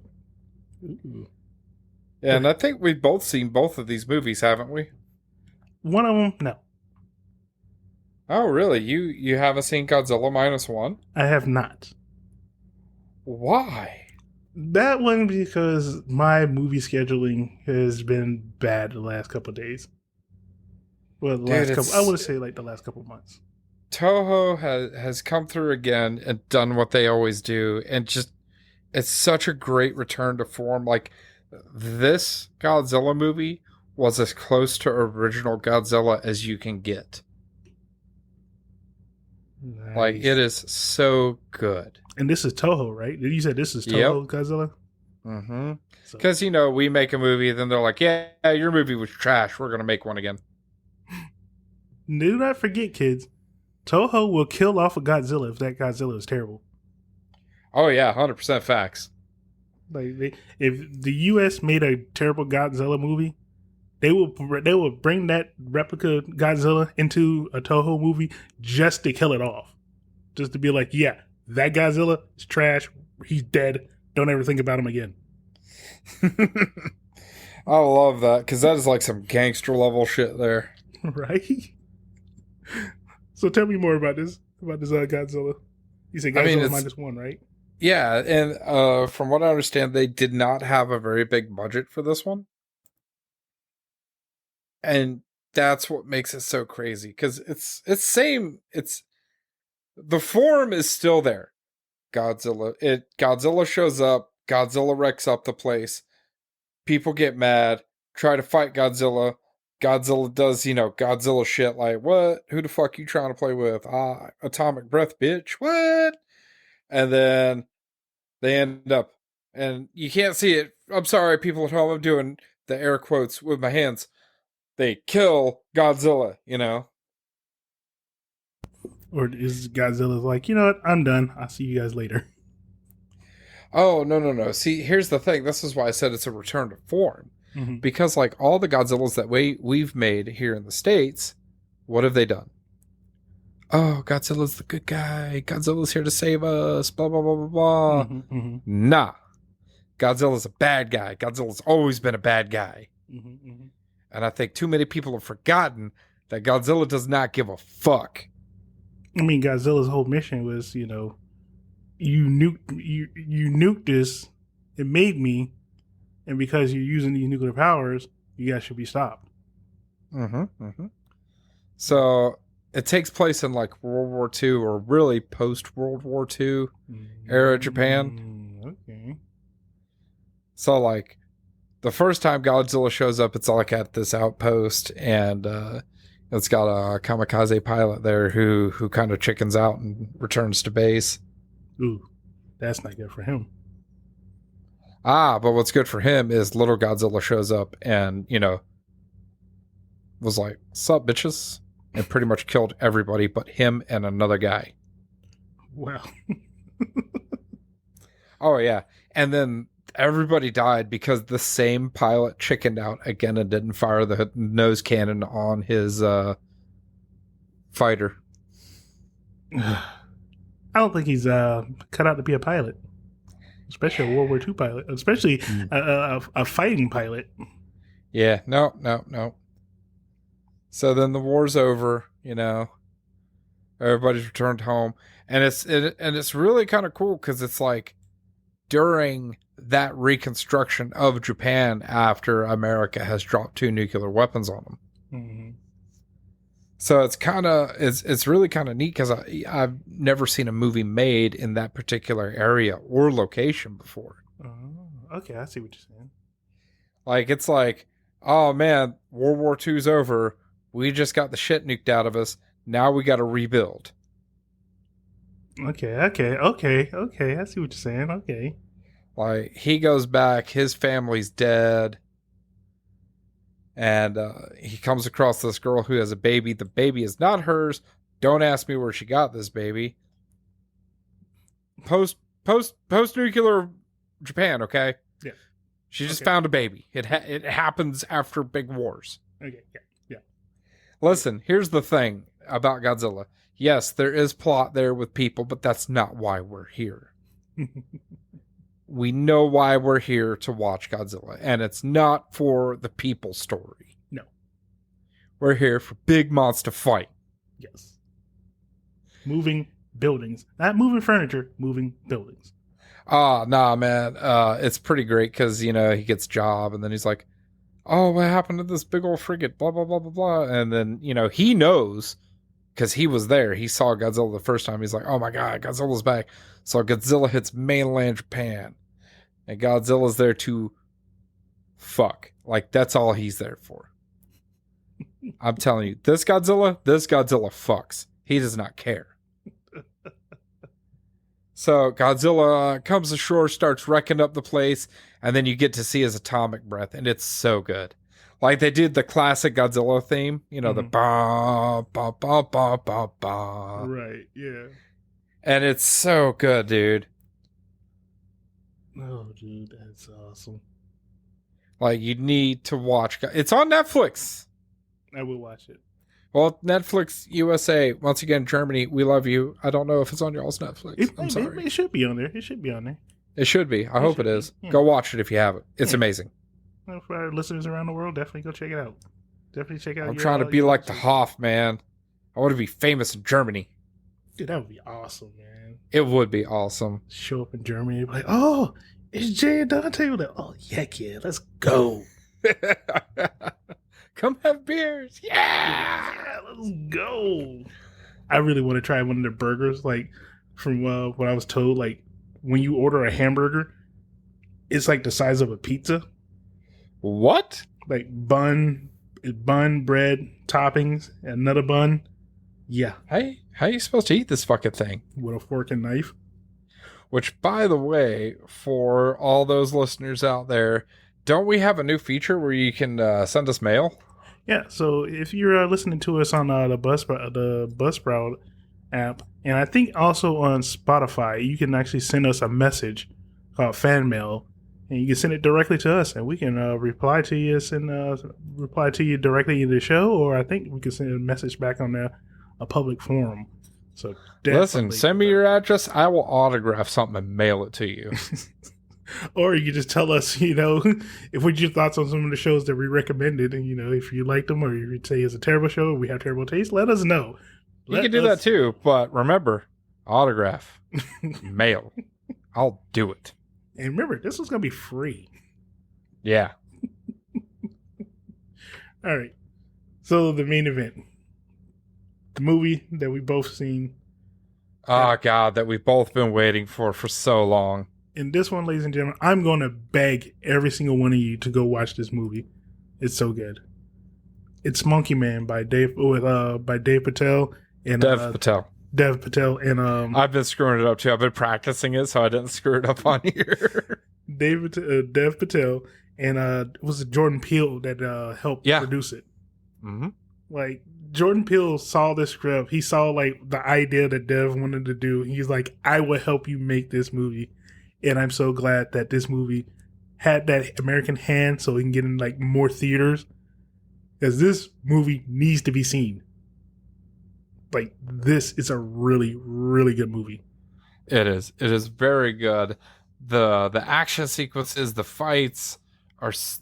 Ooh. And I think we've both seen both of these movies, haven't we? One of them, no. Oh, really? You haven't seen Godzilla -1? I have not. Why? That one because my movie scheduling has been bad the last couple of days. Well, I want to say like the last couple of months. Toho has come through again and done what they always do, and just it's such a great return to form. Like, this Godzilla movie was as close to original Godzilla as you can get. Nice. Like, it is so good. And this is Toho, right? You said this is Toho Godzilla? Mm-hmm. Because, we make a movie, then they're like, yeah, your movie was trash. We're going to make one again. Do not forget, kids. Toho will kill off a Godzilla if that Godzilla is terrible. Oh, yeah, 100% facts. Like, if the U.S. made a terrible Godzilla movie, they will bring that replica Godzilla into a Toho movie just to kill it off. Just to be like, yeah, that Godzilla is trash. He's dead. Don't ever think about him again. I love that, because that is like some gangster level shit there. Right? So tell me more about this Godzilla. You said Godzilla -1, right? Yeah, and from what I understand, they did not have a very big budget for this one. And that's what makes it so crazy, because it's the form is still there. Godzilla shows up, Godzilla wrecks up the place. People get mad, try to fight Godzilla. Godzilla does, Godzilla shit like, what? Who the fuck you trying to play with? Atomic breath, bitch. What? And then they end up, and you can't see it. I'm sorry, people at home. I'm doing the air quotes with my hands. They kill Godzilla, Or is Godzilla like, you know what? I'm done. I'll see you guys later. Oh, no. See, here's the thing. This is why I said it's a return to form. Mm-hmm. Because, like, all the Godzillas that we've made here in the States, what have they done? Oh, Godzilla's the good guy. Godzilla's here to save us. Blah, blah, blah, blah, blah. Mm-hmm, mm-hmm. Nah. Godzilla's a bad guy. Godzilla's always been a bad guy. Mm-hmm, mm-hmm. And I think too many people have forgotten that Godzilla does not give a fuck. I mean, Godzilla's whole mission was, you nuked this. It made me, and because you're using these nuclear powers, you guys should be stopped. Mm-hmm. Mm-hmm. So it takes place in like World War II, or really post World War II era Japan. Okay. So like the first time Godzilla shows up, it's like at this outpost, and it's got a kamikaze pilot there who kind of chickens out and returns to base. Ooh, that's not good for him. But what's good for him is little Godzilla shows up and, was like, sup, bitches? And pretty much killed everybody but him and another guy. Wow. Oh, yeah. And then everybody died because the same pilot chickened out again and didn't fire the nose cannon on his fighter. I don't think he's cut out to be a pilot, especially a World War II pilot, especially a fighting pilot. Yeah, no. So then the war's over, everybody's returned home, and it's really kind of cool because it's like during that reconstruction of Japan after America has dropped 2 nuclear weapons on them. Mm-hmm. So it's really kind of neat because I've never seen a movie made in that particular area or location before. Oh, okay, I see what you're saying. Like, it's like, oh man, World War II's over. We just got the shit nuked out of us. Now we got to rebuild. Okay. I see what you're saying. Okay. Like, he goes back, his family's dead. And he comes across this girl who has a baby. The baby is not hers. Don't ask me where she got this baby. Post nuclear Japan, okay? Yeah. She just found a baby. It happens after big wars. Okay. Yeah. Listen, here's the thing about Godzilla. Yes, there is plot there with people, but that's not why we're here. We know why we're here to watch Godzilla, and it's not for the people story. No. We're here for big monster fight. Yes. Moving buildings. Not moving furniture, moving buildings. Nah, man. It's pretty great because, he gets a job, and then he's like, oh, what happened to this big old frigate? Blah, blah, blah, blah, blah. And then, he knows because he was there. He saw Godzilla the first time. He's like, oh my God, Godzilla's back. So Godzilla hits mainland Japan. And Godzilla's there to fuck. Like, that's all he's there for. I'm telling you, this Godzilla fucks. He does not care. So Godzilla comes ashore, starts wrecking up the place, and then you get to see his atomic breath, and it's so good. Like, they did the classic Godzilla theme, the ba ba ba ba ba ba. Right, yeah. And it's so good, dude. Oh, dude, that's awesome. Like, you need to watch. It's on Netflix. I will watch it. Well, Netflix USA, once again, Germany, we love you. I don't know if it's on y'all's Netflix. I'm sorry. It should be on there. It should be. I hope it is. Yeah. Go watch it if you haven't. It's amazing. Well, for our listeners around the world, definitely go check it out. Definitely check out. I'm trying to be like the Hoff, man. I want to be famous in Germany. Dude, that would be awesome, man. It would be awesome. Show up in Germany and be like, oh, it's Jay and Dante. We're like, oh, heck yeah, let's go. Come have beers. Yeah, let's go. I really want to try one of their burgers. Like, from what I was told, like, when you order a hamburger, it's like the size of a pizza. What? Like, bun, bread, toppings, another bun. Yeah. Hey, how are you supposed to eat this fucking thing? With a fork and knife. Which, by the way, for all those listeners out there, don't we have a new feature where you can send us mail? Yeah, so if you're listening to us on the Buzzsprout app, and I think also on Spotify, you can actually send us a message called fan mail, and you can send it directly to us, and we can reply to you directly in the show, or I think we can send a message back on a public forum. So listen, send me your address. I will autograph something and mail it to you. Or you can just tell us, if what your thoughts on some of the shows that we recommended, and if you liked them, or you say it's a terrible show, or we have terrible taste, let us know. You can do that too, but remember, autograph, mail. I'll do it. And remember, this was going to be free. Yeah. All right. So the main event. The movie that we both seen. Oh, God, that we've both been waiting for so long. In this one, ladies and gentlemen, I'm going to beg every single one of you to go watch this movie. It's so good. It's Monkey Man by Dave Patel and Dev Patel and I've been screwing it up too. I've been practicing it so I didn't screw it up on here. Dev Patel and it was Jordan Peele that helped produce it. Mm-hmm. Like, Jordan Peele saw this script. He saw like the idea that Dev wanted to do. He's like, I will help you make this movie. And I'm so glad that this movie had that American hand so it can get in like more theaters. Because this movie needs to be seen. Like, this is a really, really good movie. It is. It is very good. The action sequences, the fights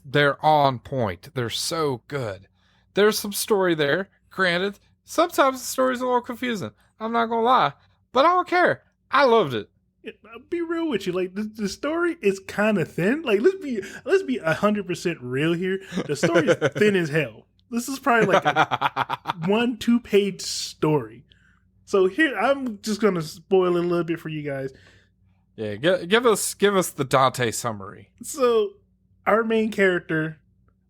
they're on point. They're so good. There's some story there. Granted, sometimes the story's a little confusing. I'm not gonna lie, but I don't care. I loved it. I'll be real with you. Like, the story is kind of thin. Like, let's be 100% real here. The story is thin as hell. This is probably like a 1-2 page story. So here, I'm just gonna spoil it a little bit for you guys. Yeah, give us the Dante summary. So our main character,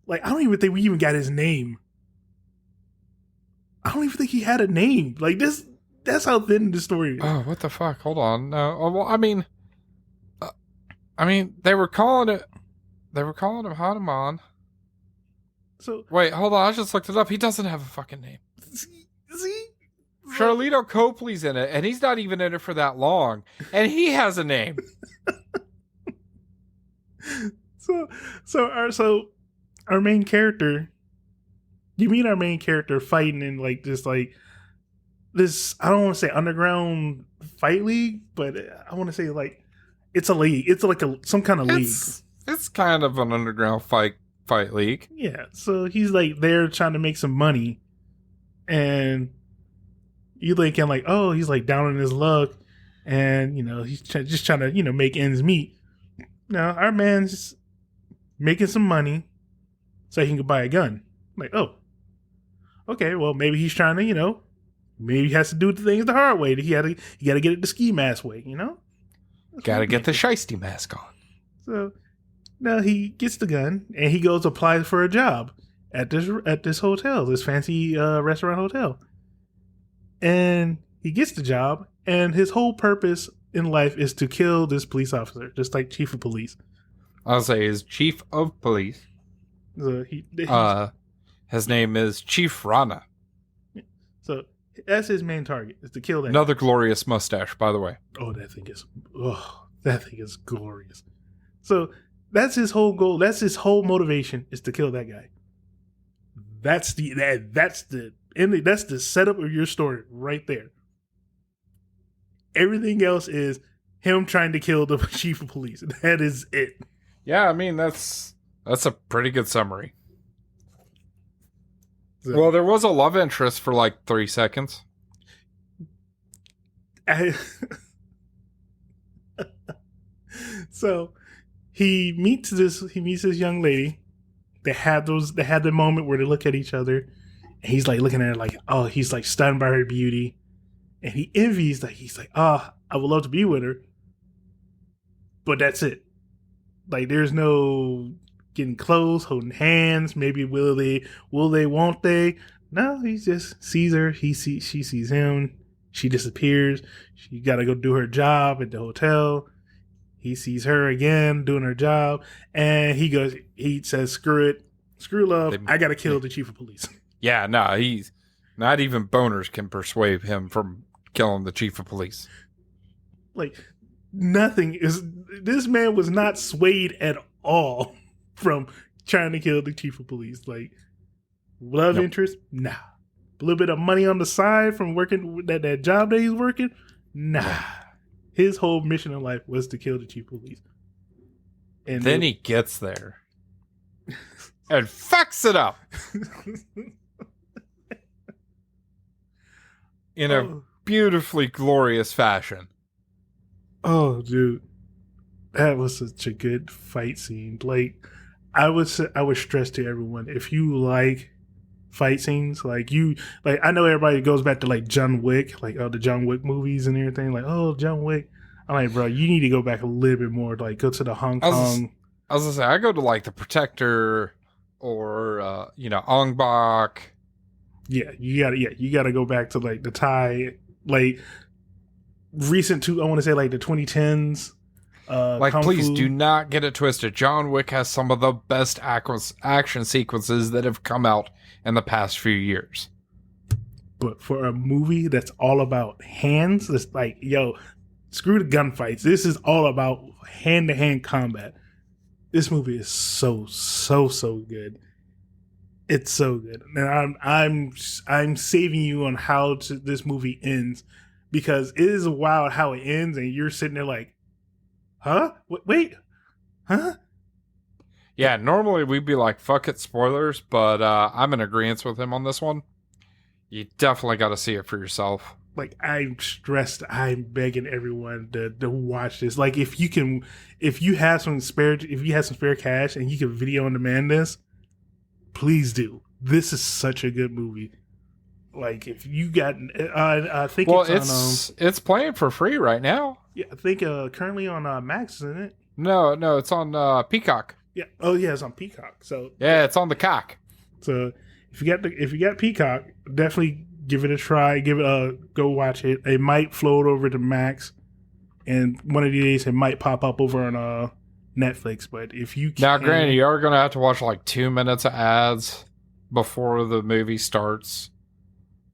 like, I don't even think we even got his name. I don't even think he had a name. Like, that's how thin the story is. Oh, what the fuck? Hold on. No, well, I mean, they were calling him Hanuman. So wait, hold on. I just looked it up. He doesn't have a fucking name. See? Charlito Copley's in it, and he's not even in it for that long, and he has a name. So our main character, you meet our main character fighting in like this I don't want to say underground fight league, but I want to say like it's a league. It's like some kind of league. It's kind of an underground fight league. Yeah. So he's like there trying to make some money, and you thinking like, oh, he's like down on his luck, and he's just trying to make ends meet. Now our man's making some money so he can buy a gun. Like, oh, okay, well maybe he's trying to maybe he has to do the things the hard way. He got to get it the ski mask way. Got to get the shiesty mask on. So now he gets the gun and he goes apply for a job at this hotel, this fancy restaurant hotel. And he gets the job, and his whole purpose in life is to kill this police officer, just like chief of police. I'll say he's chief of police. So his name is Chief Rana. So that's his main target, is to kill that Another guy. glorious mustache, by the way. Oh, that thing is glorious. So that's his whole goal. That's his whole motivation, is to kill that guy. That's the setup of your story right there. Everything else is him trying to kill the chief of police. That is it. Yeah, I mean that's a pretty good summary. So, well, there was a love interest for like 3 seconds. So he meets this young lady. They had the moment where they look at each other. And he's like looking at her like, oh, he's like stunned by her beauty. And he envies, like, he's like, oh, I would love to be with her. But that's it. Like, there's no getting close, holding hands. Maybe will they, won't they? No, he just sees her. She sees him. She disappears. She got to go do her job at the hotel. He sees her again doing her job. And he says, screw it. Screw love. I got to kill the chief of police. Yeah, no, he's not even boners can persuade him from killing the chief of police. Like, this man was not swayed at all from trying to kill the chief of police. Like, love interest, nah. A little bit of money on the side from working that job that he's working, nah. His whole mission in life was to kill the chief of police. And then he gets there and fucks it up in a beautifully glorious fashion. Oh, dude, that was such a good fight scene. Like, I would stress to everyone, if you like fight scenes, I know everybody goes back to like John Wick, like the John Wick movies and everything. Like, oh, John Wick. I'm like, bro, you need to go back a little bit more. Like, go to the Hong Kong. I was gonna say, I go to like The Protector or Ong Bak. Yeah, you gotta go back to like the Thai, like recent to, I want to say like the 2010s. Like, please do not get it twisted. John Wick has some of the best action sequences that have come out in the past few years. But for a movie that's all about hands, it's like, yo, screw the gunfights. This is all about hand-to-hand combat. This movie is so good. It's so good, and I'm saving you on how this movie ends because it is wild how it ends, and you're sitting there like, huh? Wait, huh? Yeah, normally we'd be like, fuck it, spoilers, but I'm in agreement with him on this one. You definitely got to see it for yourself. Like I'm stressed. I'm begging everyone to watch this. Like if you have some spare cash and you can video on demand this, please do. This is such a good movie. Like if you got, I think it's playing for free right now. Yeah, I think currently on Max, isn't it? No, it's on Peacock. Yeah. Oh yeah, it's on Peacock. So yeah, it's on the cock. So if you got Peacock, definitely give it a try. Go watch it. It might float over to Max, and one of these days it might pop up over on Netflix. But if you now, granted, you are gonna have to watch like 2 minutes of ads before the movie starts,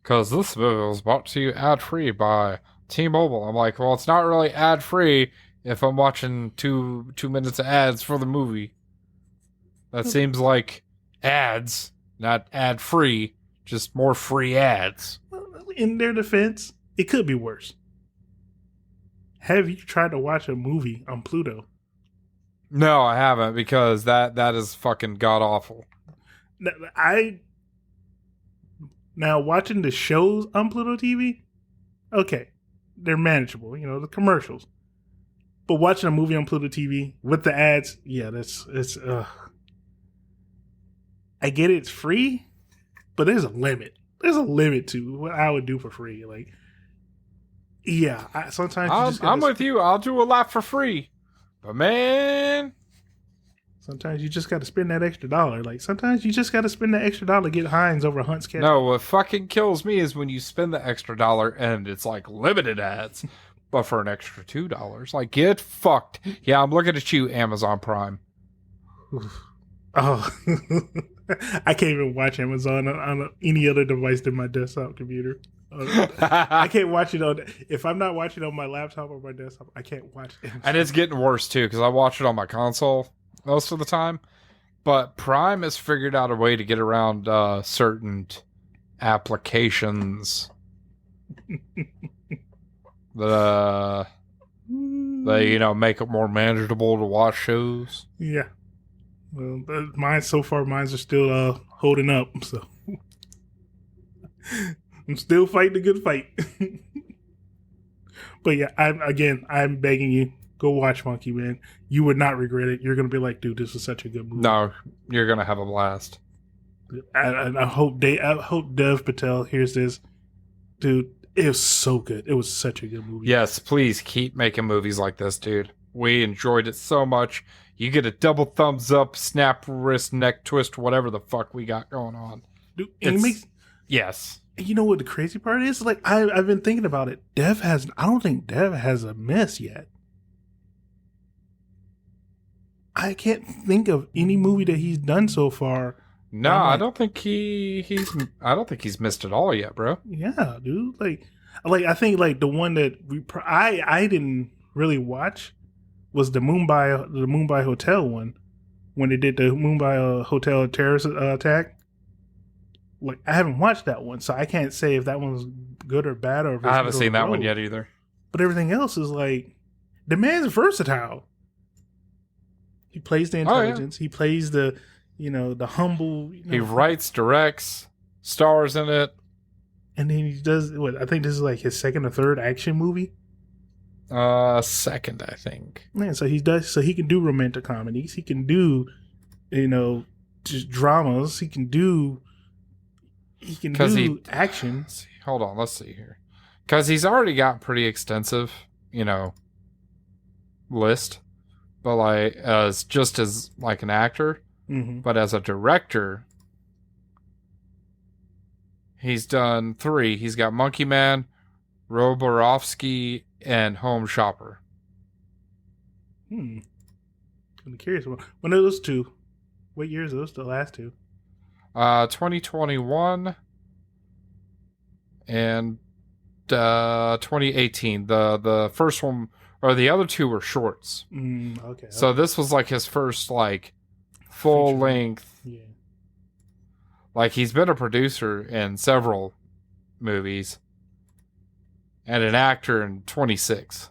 because this movie was brought to you ad free by T-Mobile. I'm like, well, it's not really ad free if I'm watching two minutes of ads for the movie. That seems like ads, not ad free. Just more free ads. In their defense, it could be worse. Have you tried to watch a movie on Pluto? No, I haven't, because that is fucking god awful. Now watching the shows on Pluto TV, okay, they're manageable. You know, the commercials. But watching a movie on Pluto TV with the ads, yeah, it's. I get it's free. But there's a limit. There's a limit to what I would do for free. Like, yeah, sometimes I'm with you. I'll do a lot for free. But man, sometimes you just got to spend that extra dollar. Like sometimes you just got to spend that extra dollar to get Heinz over Hunt's Catch. No, what fucking kills me is when you spend the extra dollar and it's like limited ads, but for an extra $2. Like, get fucked. Yeah, I'm looking at you, Amazon Prime. Oh. I can't even watch Amazon on any other device than my desktop computer. I can't watch it if I'm not watching on my laptop or my desktop, I can't watch it. And it's getting worse too, because I watch it on my console most of the time. But Prime has figured out a way to get around certain applications. They make it more manageable to watch shows. Yeah. Well, mine's are still holding up, so I'm still fighting a good fight. But yeah, I'm begging you, go watch Monkey Man. You would not regret it. You're gonna be like, dude, this is such a good movie. No, you're gonna have a blast. I hope Dev Patel hears this, dude. It was so good. It was such a good movie. Yes, please keep making movies like this, dude. We enjoyed it so much. You get a double thumbs up, snap wrist, neck twist, whatever the fuck we got going on. Dude, yes. You know what the crazy part is? Like I've been thinking about it. I don't think Dev has a miss yet. I can't think of any movie that he's done so far. No, I don't think I don't think he's missed it all yet, bro. Yeah, dude. Like I think like the one that I didn't really watch was the Mumbai Hotel one, when they did the Mumbai Hotel terrorist attack. Like I haven't watched that one, so I can't say if that one's good or bad, or if I haven't seen that one yet either. But everything else is like, the man's versatile. He plays the intelligence. He plays the humble. He writes, directs, stars in it, and then he does what I think this is like his second or third action movie. Second, I think. Yeah, so he can do romantic comedies. He can do, just dramas. He can do action. Hold on, let's see here. Because he's already got pretty extensive, list. But like as like an actor, but as a director, he's done 3. He's got Monkey Man, Roborovsky, and Home Shopper. I'm curious. When are those 2? What years are those? The last 2? 2021 and 2018. The first one or the other two were shorts. Okay. So this was like his first like full Feature. length. Yeah. Like he's been a producer in several movies and an actor in 26.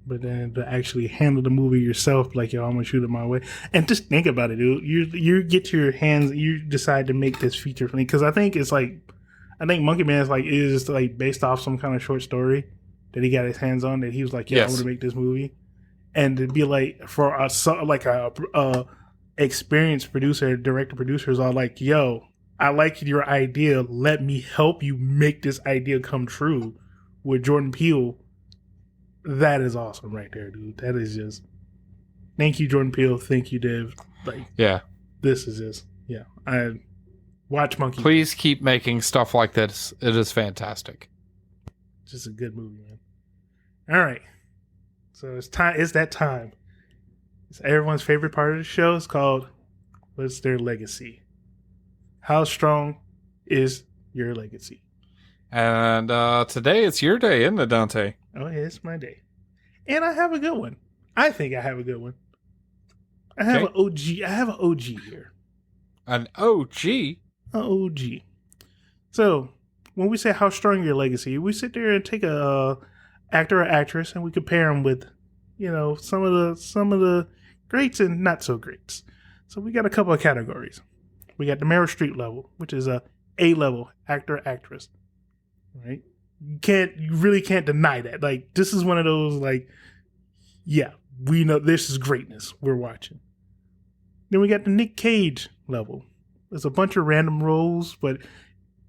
But then to actually handle the movie yourself, like, yo, I'm gonna shoot it my way, and just think about it, dude. You get your hands, you decide to make this feature film because I think Monkey Man is like based off some kind of short story that he got his hands on that he was like, yeah, I want to make this movie, and to be like for a experienced producer, director, producers are like, yo, I like your idea. Let me help you make this idea come true with Jordan Peele. That is awesome right there, dude. That is just... Thank you, Jordan Peele. Thank you, Dave. Like, yeah. This is just... Yeah. I watch Monkey. Please keep making stuff like this. It is fantastic. Just a good movie, man. All right. So it's time. It's that time. It's everyone's favorite part of the show. It's called What's Their Legacy? How strong is your legacy? And today it's your day, isn't it, Dante? Oh, yeah, it's my day. And I have a good one. I think I have a good one. I have an OG. I have an OG here. An OG? An OG. So, when we say how strong your legacy, we sit there and take a actor or actress and we compare them with, you know, some of the greats and not so greats. So we got a couple of categories. We got the Meryl Streep level, which is a A-level actor or actress. Right? You really can't deny that. Like, this is one of those, like, yeah, we know this is greatness we're watching. Then we got the Nick Cage level. There's a bunch of random roles, but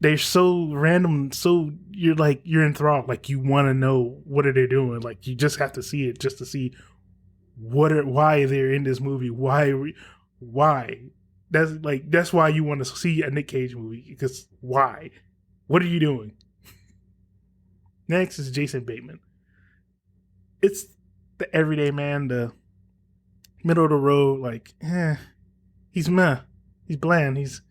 they're so random, so you're enthralled. Like, you want to know what are they doing. Like, you just have to see it just to see why they're in this movie. Why? That's why you want to see a Nick Cage movie, because why? What are you doing? Next is Jason Bateman. It's the everyday man, the middle of the road, like, he's meh. He's bland. He's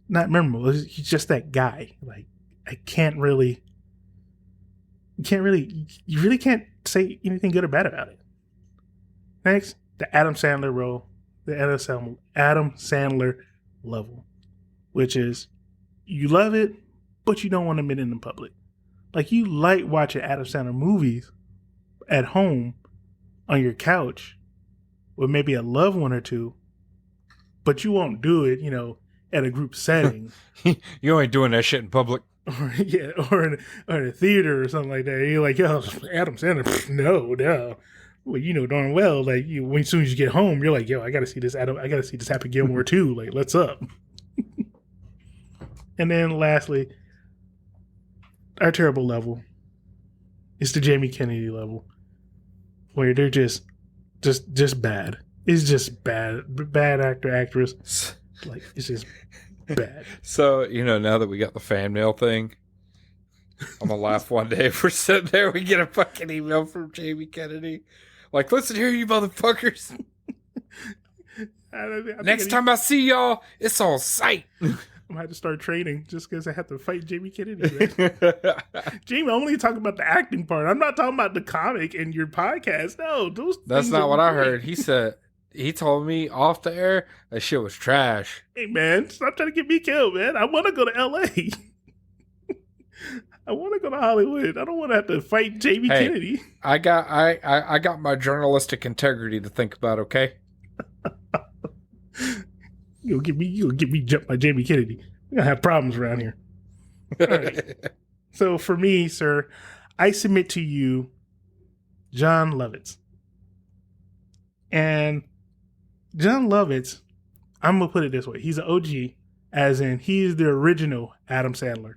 not memorable. He's just that guy. Like, you really can't say anything good or bad about it. Next, the Adam Sandler role, the Adam Sandler level, which is you love it, but you don't want to admit it in public. Like, you like watching Adam Sandler movies at home on your couch with maybe a loved one or two, but you won't do it, you know, at a group setting. You ain't doing that shit in public. or in a theater or something like that. You're like, yo, Adam Sandler, no. Well, you know darn well, like, as soon as you get home, you're like, yo, I gotta see this Happy Gilmore too. Like, let's up. And then lastly, our terrible level is the Jamie Kennedy level, where they're just bad. It's just bad actor, actress. Like, it's just bad. So, you know, now that we got the fan mail thing, I'm gonna laugh one day if we're sitting there, we get a fucking email from Jamie Kennedy. Like, listen here, you motherfuckers. Next time I see y'all, it's on sight. I'm gonna have to start training just because I have to fight Jamie Kennedy. Jamie, I'm only talking about the acting part. I'm not talking about the comic and your podcast. No, that's not what I heard. He told me off the air that shit was trash. Hey man, stop trying to get me killed, man. I want to go to LA. I want to go to Hollywood. I don't want to have to fight Jamie Kennedy. I got my journalistic integrity to think about, okay? You'll get me jumped by Jamie Kennedy. We're gonna have problems around here. All right. So for me, sir, I submit to you Jon Lovitz. And Jon Lovitz, I'm gonna put it this way: he's an OG, as in he's the original Adam Sandler.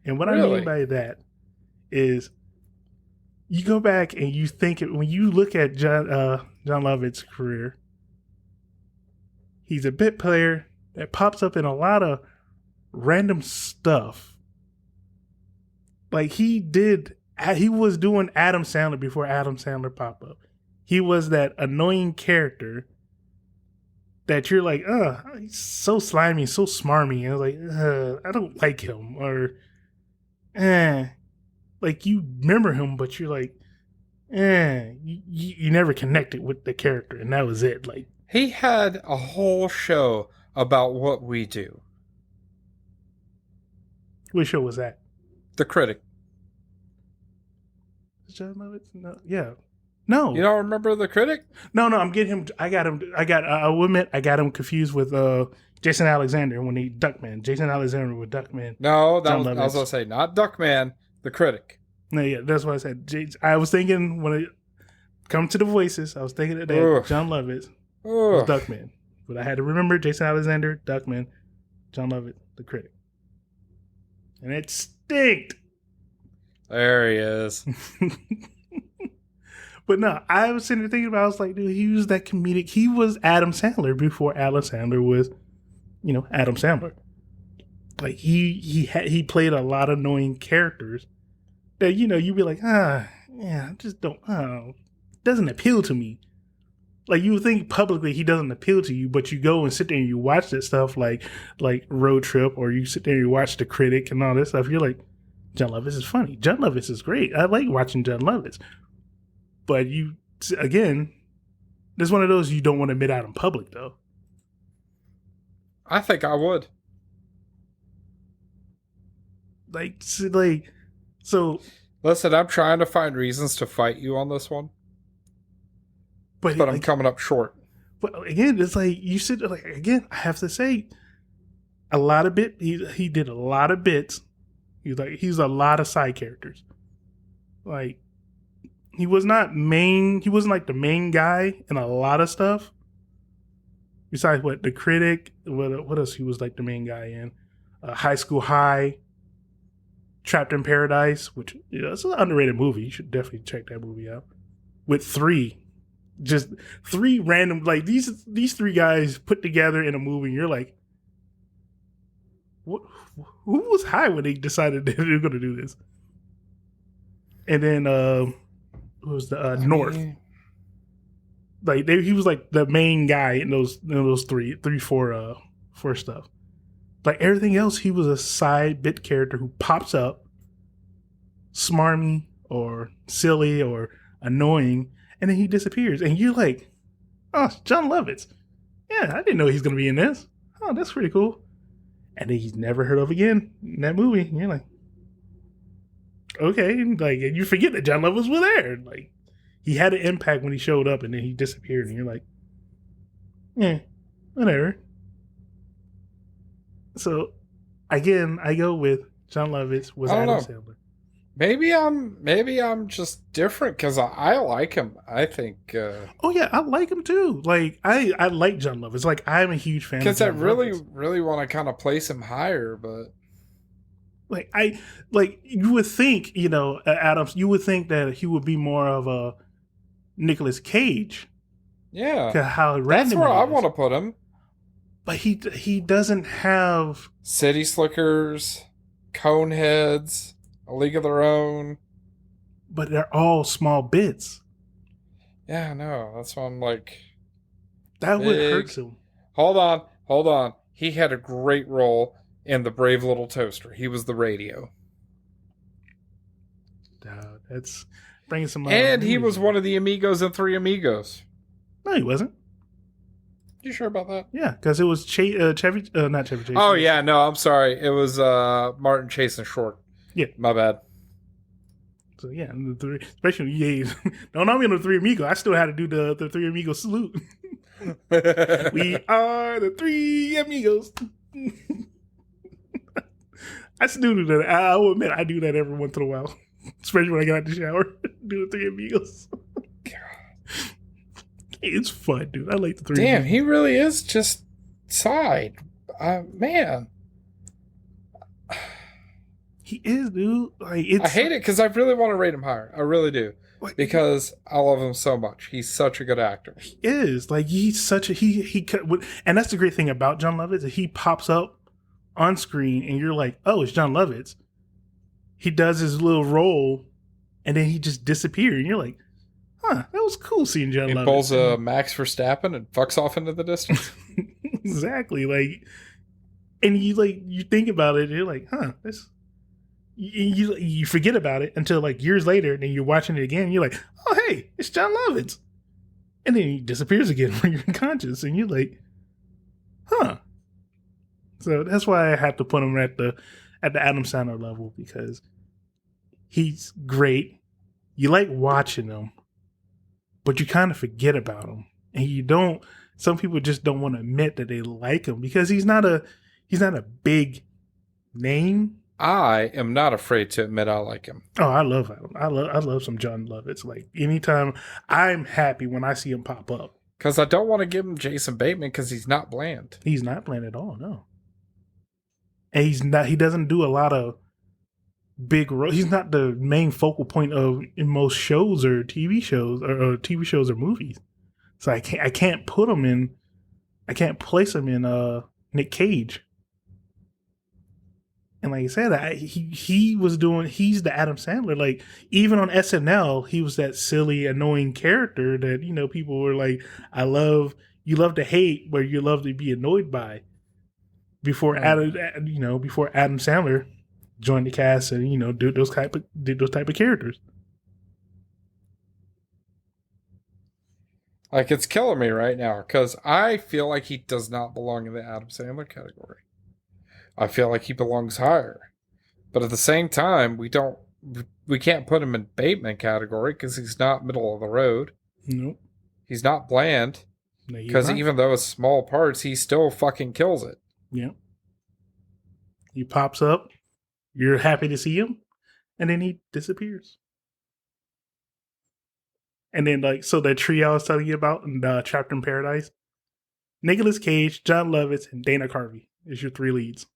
And what I mean by that is, you go back and you think when you look at Jon Lovitz's career, he's a bit player that pops up in a lot of random stuff. Like, he was doing Adam Sandler before Adam Sandler popped up. He was that annoying character that you're like, he's so slimy, so smarmy. And I was like, I don't like him. Or, like you remember him, but you're like, you never connected with the character, and that was it. Like He had a whole show about what we do. what show was that? The Critic. John Lovitz? No, yeah, no, You don't remember The Critic? no. I'm getting him. I got him. I will admit, I got him confused with Jason Alexander when he Duckman. Jason Alexander with Duckman. No, John I was Lovitz. going to say, not Duckman, The Critic. No, yeah, that's what I said. I was thinking when it come to the voices, I was thinking of that Ugh. John Lovitz was Ugh. Duckman, but I had to remember Jason Alexander, Duckman, John Lovitz, the critic, and it stinked. There he is. But no, I was sitting there thinking about. I was like, dude, he was that comedic. He was Adam Sandler before Adam Sandler was, Adam Sandler. Like he played a lot of annoying characters that you'd be like, yeah, I just don't. Doesn't appeal to me. Like you would think publicly he doesn't appeal to you, but you go and sit there and you watch that stuff like Road Trip, or you sit there and you watch The Critic and all this stuff. You're like, John Lovitz is funny. John Lovitz is great. I like watching John Lovitz. But again, there's one of those you don't want to admit out in public, though. I think I would. So. Listen, I'm trying to find reasons to fight you on this one, but I'm coming up short. But again, it's like you sit there, like again. I have to say, a lot of he did a lot of bits. He's a lot of side characters. Like he was not main. He wasn't like the main guy in a lot of stuff. Besides what The Critic, what else he was like the main guy in? High School High, Trapped in Paradise, which it's an underrated movie. You should definitely check that movie out. With just three random, like these three guys put together in a movie. And you're like, what? Who was high when they decided they were going to do this? And then what was the North? Like he was like the main guy in those four stuff. Like everything else, he was a side bit character who pops up, smarmy or silly or annoying, and then he disappears. And you're like, oh, John Lovitz. Yeah, I didn't know he's going to be in this. Oh, that's pretty cool. And then he's never heard of again in that movie. And you're like, okay. Like, and you forget that John Lovitz was there. Like, he had an impact when he showed up, and then he disappeared. And you're like, yeah, whatever. So, again, I go with John Lovitz was Adam Sandler. Maybe I'm just different because I like him. I think. Oh yeah, I like him too. Like I like John Lovitz. Like I'm a huge fan. Because I really want to kind of place him higher, but you would think Adams. You would think that he would be more of a Nicolas Cage. Yeah, how random. That's where I want to put him. But he doesn't have City Slickers, Coneheads, A League of Their Own. But they're all small bits. Yeah, I know. That's why I'm like... That would hurt him. Hold on. He had a great role in The Brave Little Toaster. He was the radio. That's bringing some... And he was one of the amigos in Three Amigos. No, he wasn't. You sure about that? Yeah, because it was not Chevy Chase. Oh, yeah, no, I'm sorry. It was Martin Chase and Short. Yeah. My bad. So, yeah, especially, don't know me on the Three Amigos. I still had to do the Three Amigos salute. We are the Three Amigos. I still do that. I will admit, I do that every once in a while. Especially when I get out the shower. Do the Three Amigos. It's fun, dude. I like the Three. Damn, he really is just side. Man. He is, dude. Like I hate it because I really want to rate him higher. I really do. Because I love him so much. He's such a good actor. He is. Like, he's such a... And that's the great thing about John Lovitz. He pops up on screen and you're like, oh, it's John Lovitz. He does his little role and then he just disappears. And you're like, huh, that was cool seeing John Lovitz. He pulls a Max Verstappen and fucks off into the distance. Exactly. Like, and you think about it, and you're like, huh, this. you forget about it until like years later, and then you're watching it again. And you're like, oh hey, it's John Lovitz, and then he disappears again when you're unconscious, and you're like, huh. So that's why I have to put him at the Adam Sandler level, because he's great. You like watching him, but you kind of forget about him, and you don't. Some people just don't want to admit that they like him because he's not a big name. I am not afraid to admit I like him. Oh, I love Adam. I love some John Lovitz. Like anytime, I'm happy when I see him pop up. Because I don't want to give him Jason Bateman because he's not bland. He's not bland at all. No, and he's not. He doesn't do a lot of big role. He's not the main focal point of in most shows or TV shows or TV shows or movies. So I can't put him in. I can't place him in Nick Cage. And like I said, he's the Adam Sandler. Like, even on SNL, he was that silly, annoying character that, people were like, you love to hate, but you love to be annoyed by. Before Adam Sandler joined the cast and, did those type of characters. Like, it's killing me right now because I feel like he does not belong in the Adam Sandler category. I feel like he belongs higher. But at the same time, we can't put him in Bateman category because he's not middle of the road. Nope. He's not bland. Because even though it's small parts, he still fucking kills it. Yeah. He pops up, you're happy to see him, and then he disappears. And then, so that trio I was telling you about in Trapped in Paradise, Nicolas Cage, John Lovitz, and Dana Carvey is your three leads.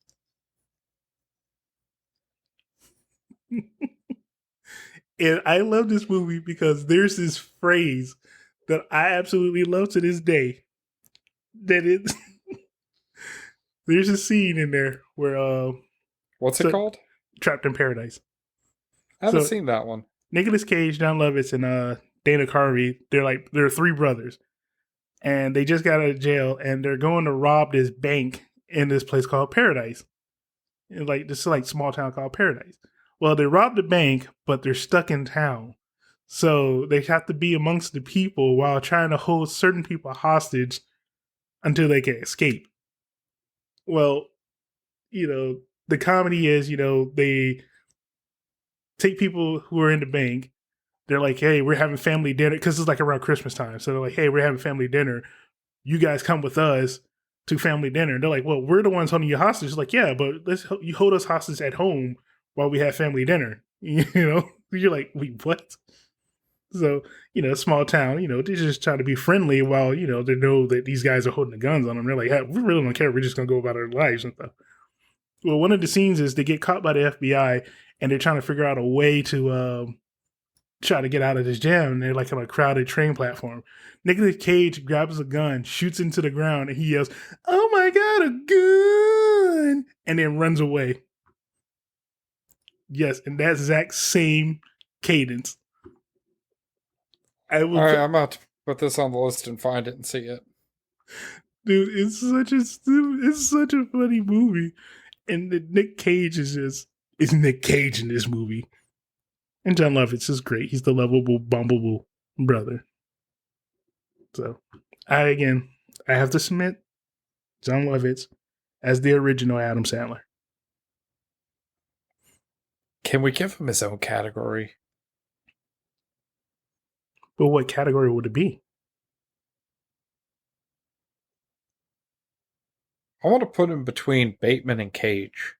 And I love this movie because there's this phrase that I absolutely love to this day. There's a scene in there where what's it called? Trapped in Paradise. I haven't seen that one. Nicolas Cage, John Lovitz, and Dana Carvey, they're three brothers. And they just got out of jail and they're going to rob this bank in this place called Paradise. And this is small town called Paradise. Well, they robbed the bank, but they're stuck in town. So they have to be amongst the people while trying to hold certain people hostage until they can escape. Well, the comedy is, they take people who are in the bank. They're like, hey, we're having family dinner because it's around Christmas time. So they're like, hey, we're having family dinner. You guys come with us to family dinner. And they're like, well, we're the ones holding you hostage. Like, yeah, but you hold us hostage at home while we have family dinner. You're like, wait, what? So, small town, they're just trying to be friendly while, they know that these guys are holding the guns on them. They're like, hey, we really don't care. We're just going to go about our lives and stuff. Well, one of the scenes is they get caught by the FBI and they're trying to figure out a way to try to get out of this jam. And they're on a crowded train platform. Nicolas Cage grabs a gun, shoots into the ground, and he yells, "Oh my God, a gun!" And then runs away. Yes, and that exact same cadence. All right, I'm about to put this on the list and find it and see it. Dude, it's such a funny movie. And Nick Cage is Nick Cage in this movie. And John Lovitz is great. He's the lovable, bumbleable brother. So, I have to submit John Lovitz as the original Adam Sandler. Can we give him his own category? But what category would it be? I want to put him between Bateman and Cage.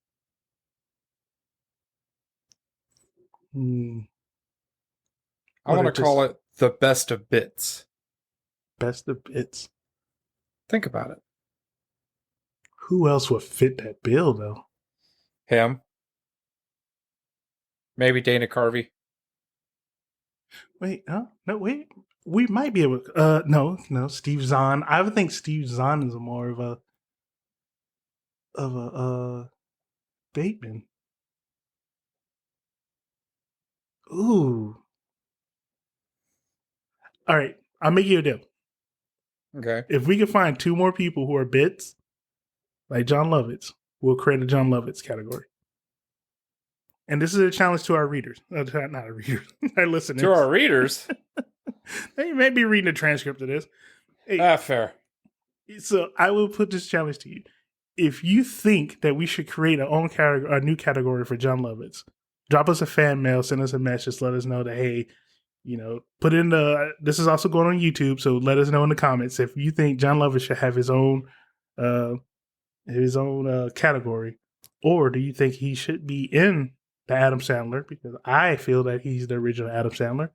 I want to call it the best of bits. Best of bits. Think about it. Who else would fit that bill, though? Him. Maybe Dana Carvey. Wait, no, wait. We might be able. No, Steve Zahn. I would think Steve Zahn is more of a Bateman. Ooh. All right, I'll make you a deal. Okay. If we can find two more people who are bits, like John Lovitz, we'll create a John Lovitz category. And this is a challenge to our readers. Not our readers, our listeners. To our readers. They may be reading a transcript of this. Hey, fair. So I will put this challenge to you. If you think that we should create a new category for Jon Lovitz, drop us a fan mail, send us a message, let us know that, hey, put in this is also going on YouTube, so let us know in the comments if you think Jon Lovitz should have his own category, or do you think he should be in the Adam Sandler, because I feel that he's the original Adam Sandler,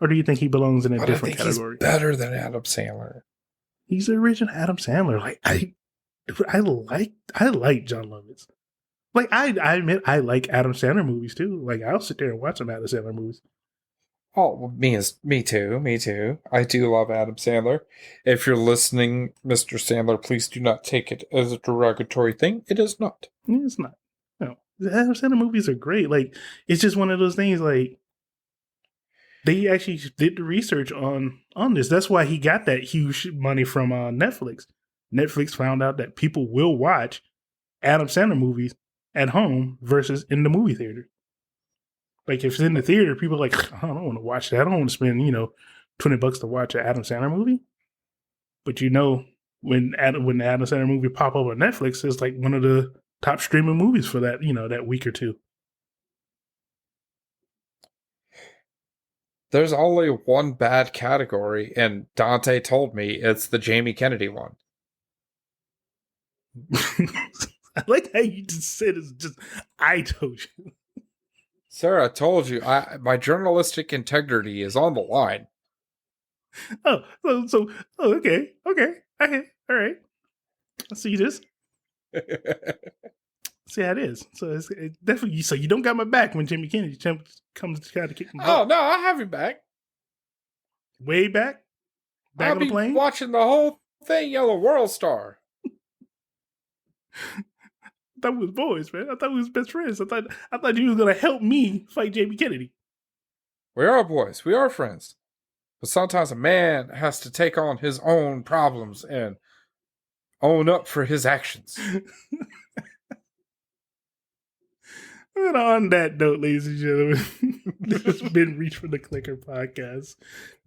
or do you think he belongs in a different category? He's better than Adam Sandler. He's the original Adam Sandler. Like I like Jon Lovitz. Like I admit I like Adam Sandler movies too. Like I'll sit there and watch some Adam Sandler movies. Oh, well, me too. I do love Adam Sandler. If you're listening, Mr. Sandler, please do not take it as a derogatory thing. It is not. It's not. No, the Adam Sandler movies are great. Like it's just one of those things. Like they actually did the research on this. That's why he got that huge money from Netflix. Netflix found out that people will watch Adam Sandler movies at home versus in the movie theater. Like if it's in the theater, people are like, I don't want to watch that. I don't want to spend, $20 to watch an Adam Sandler movie. But when the Adam Sandler movie pop up on Netflix, it's like one of the top streaming movies for that, that week or two. There's only one bad category, and Dante told me it's the Jamie Kennedy one. I like how you just said it's just, I told you. Sir, I told you, my journalistic integrity is on the line. Oh, okay. All right. I see this. See how it is. So it's definitely, so you don't got my back when Jamie Kennedy comes to try to kick me Oh, out. no, I have you back. Way back? Back I'll on the plane? be watching the whole thing, Yellow World Star. I thought we was boys, man. I thought we was best friends. I thought you was gonna help me fight Jamie Kennedy. We are boys. We are friends. But sometimes a man has to take on his own problems and own up for his actions. And on that note, ladies and gentlemen, this has been Reach for the Clicker podcast.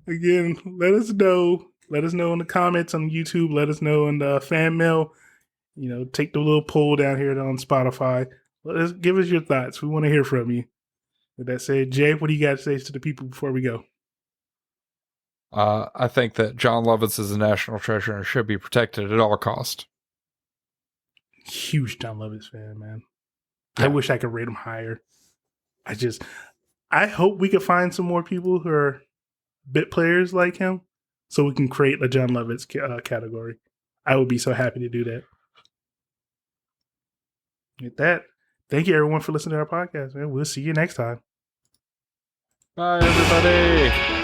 Again, let us know. Let us know in the comments on YouTube. Let us know in the fan mail. Take the little poll down here on Spotify. Give us your thoughts. We want to hear from you. With that said, Jay, what do you got to say to the people before we go? I think that Jon Lovitz is a national treasure and should be protected at all costs. Huge Jon Lovitz fan, man. Yeah. I wish I could rate him higher. I hope we could find some more people who are bit players like him so we can create a Jon Lovitz category. I would be so happy to do that. With that, thank you everyone for listening to our podcast, man. We'll see you next time. Bye, everybody.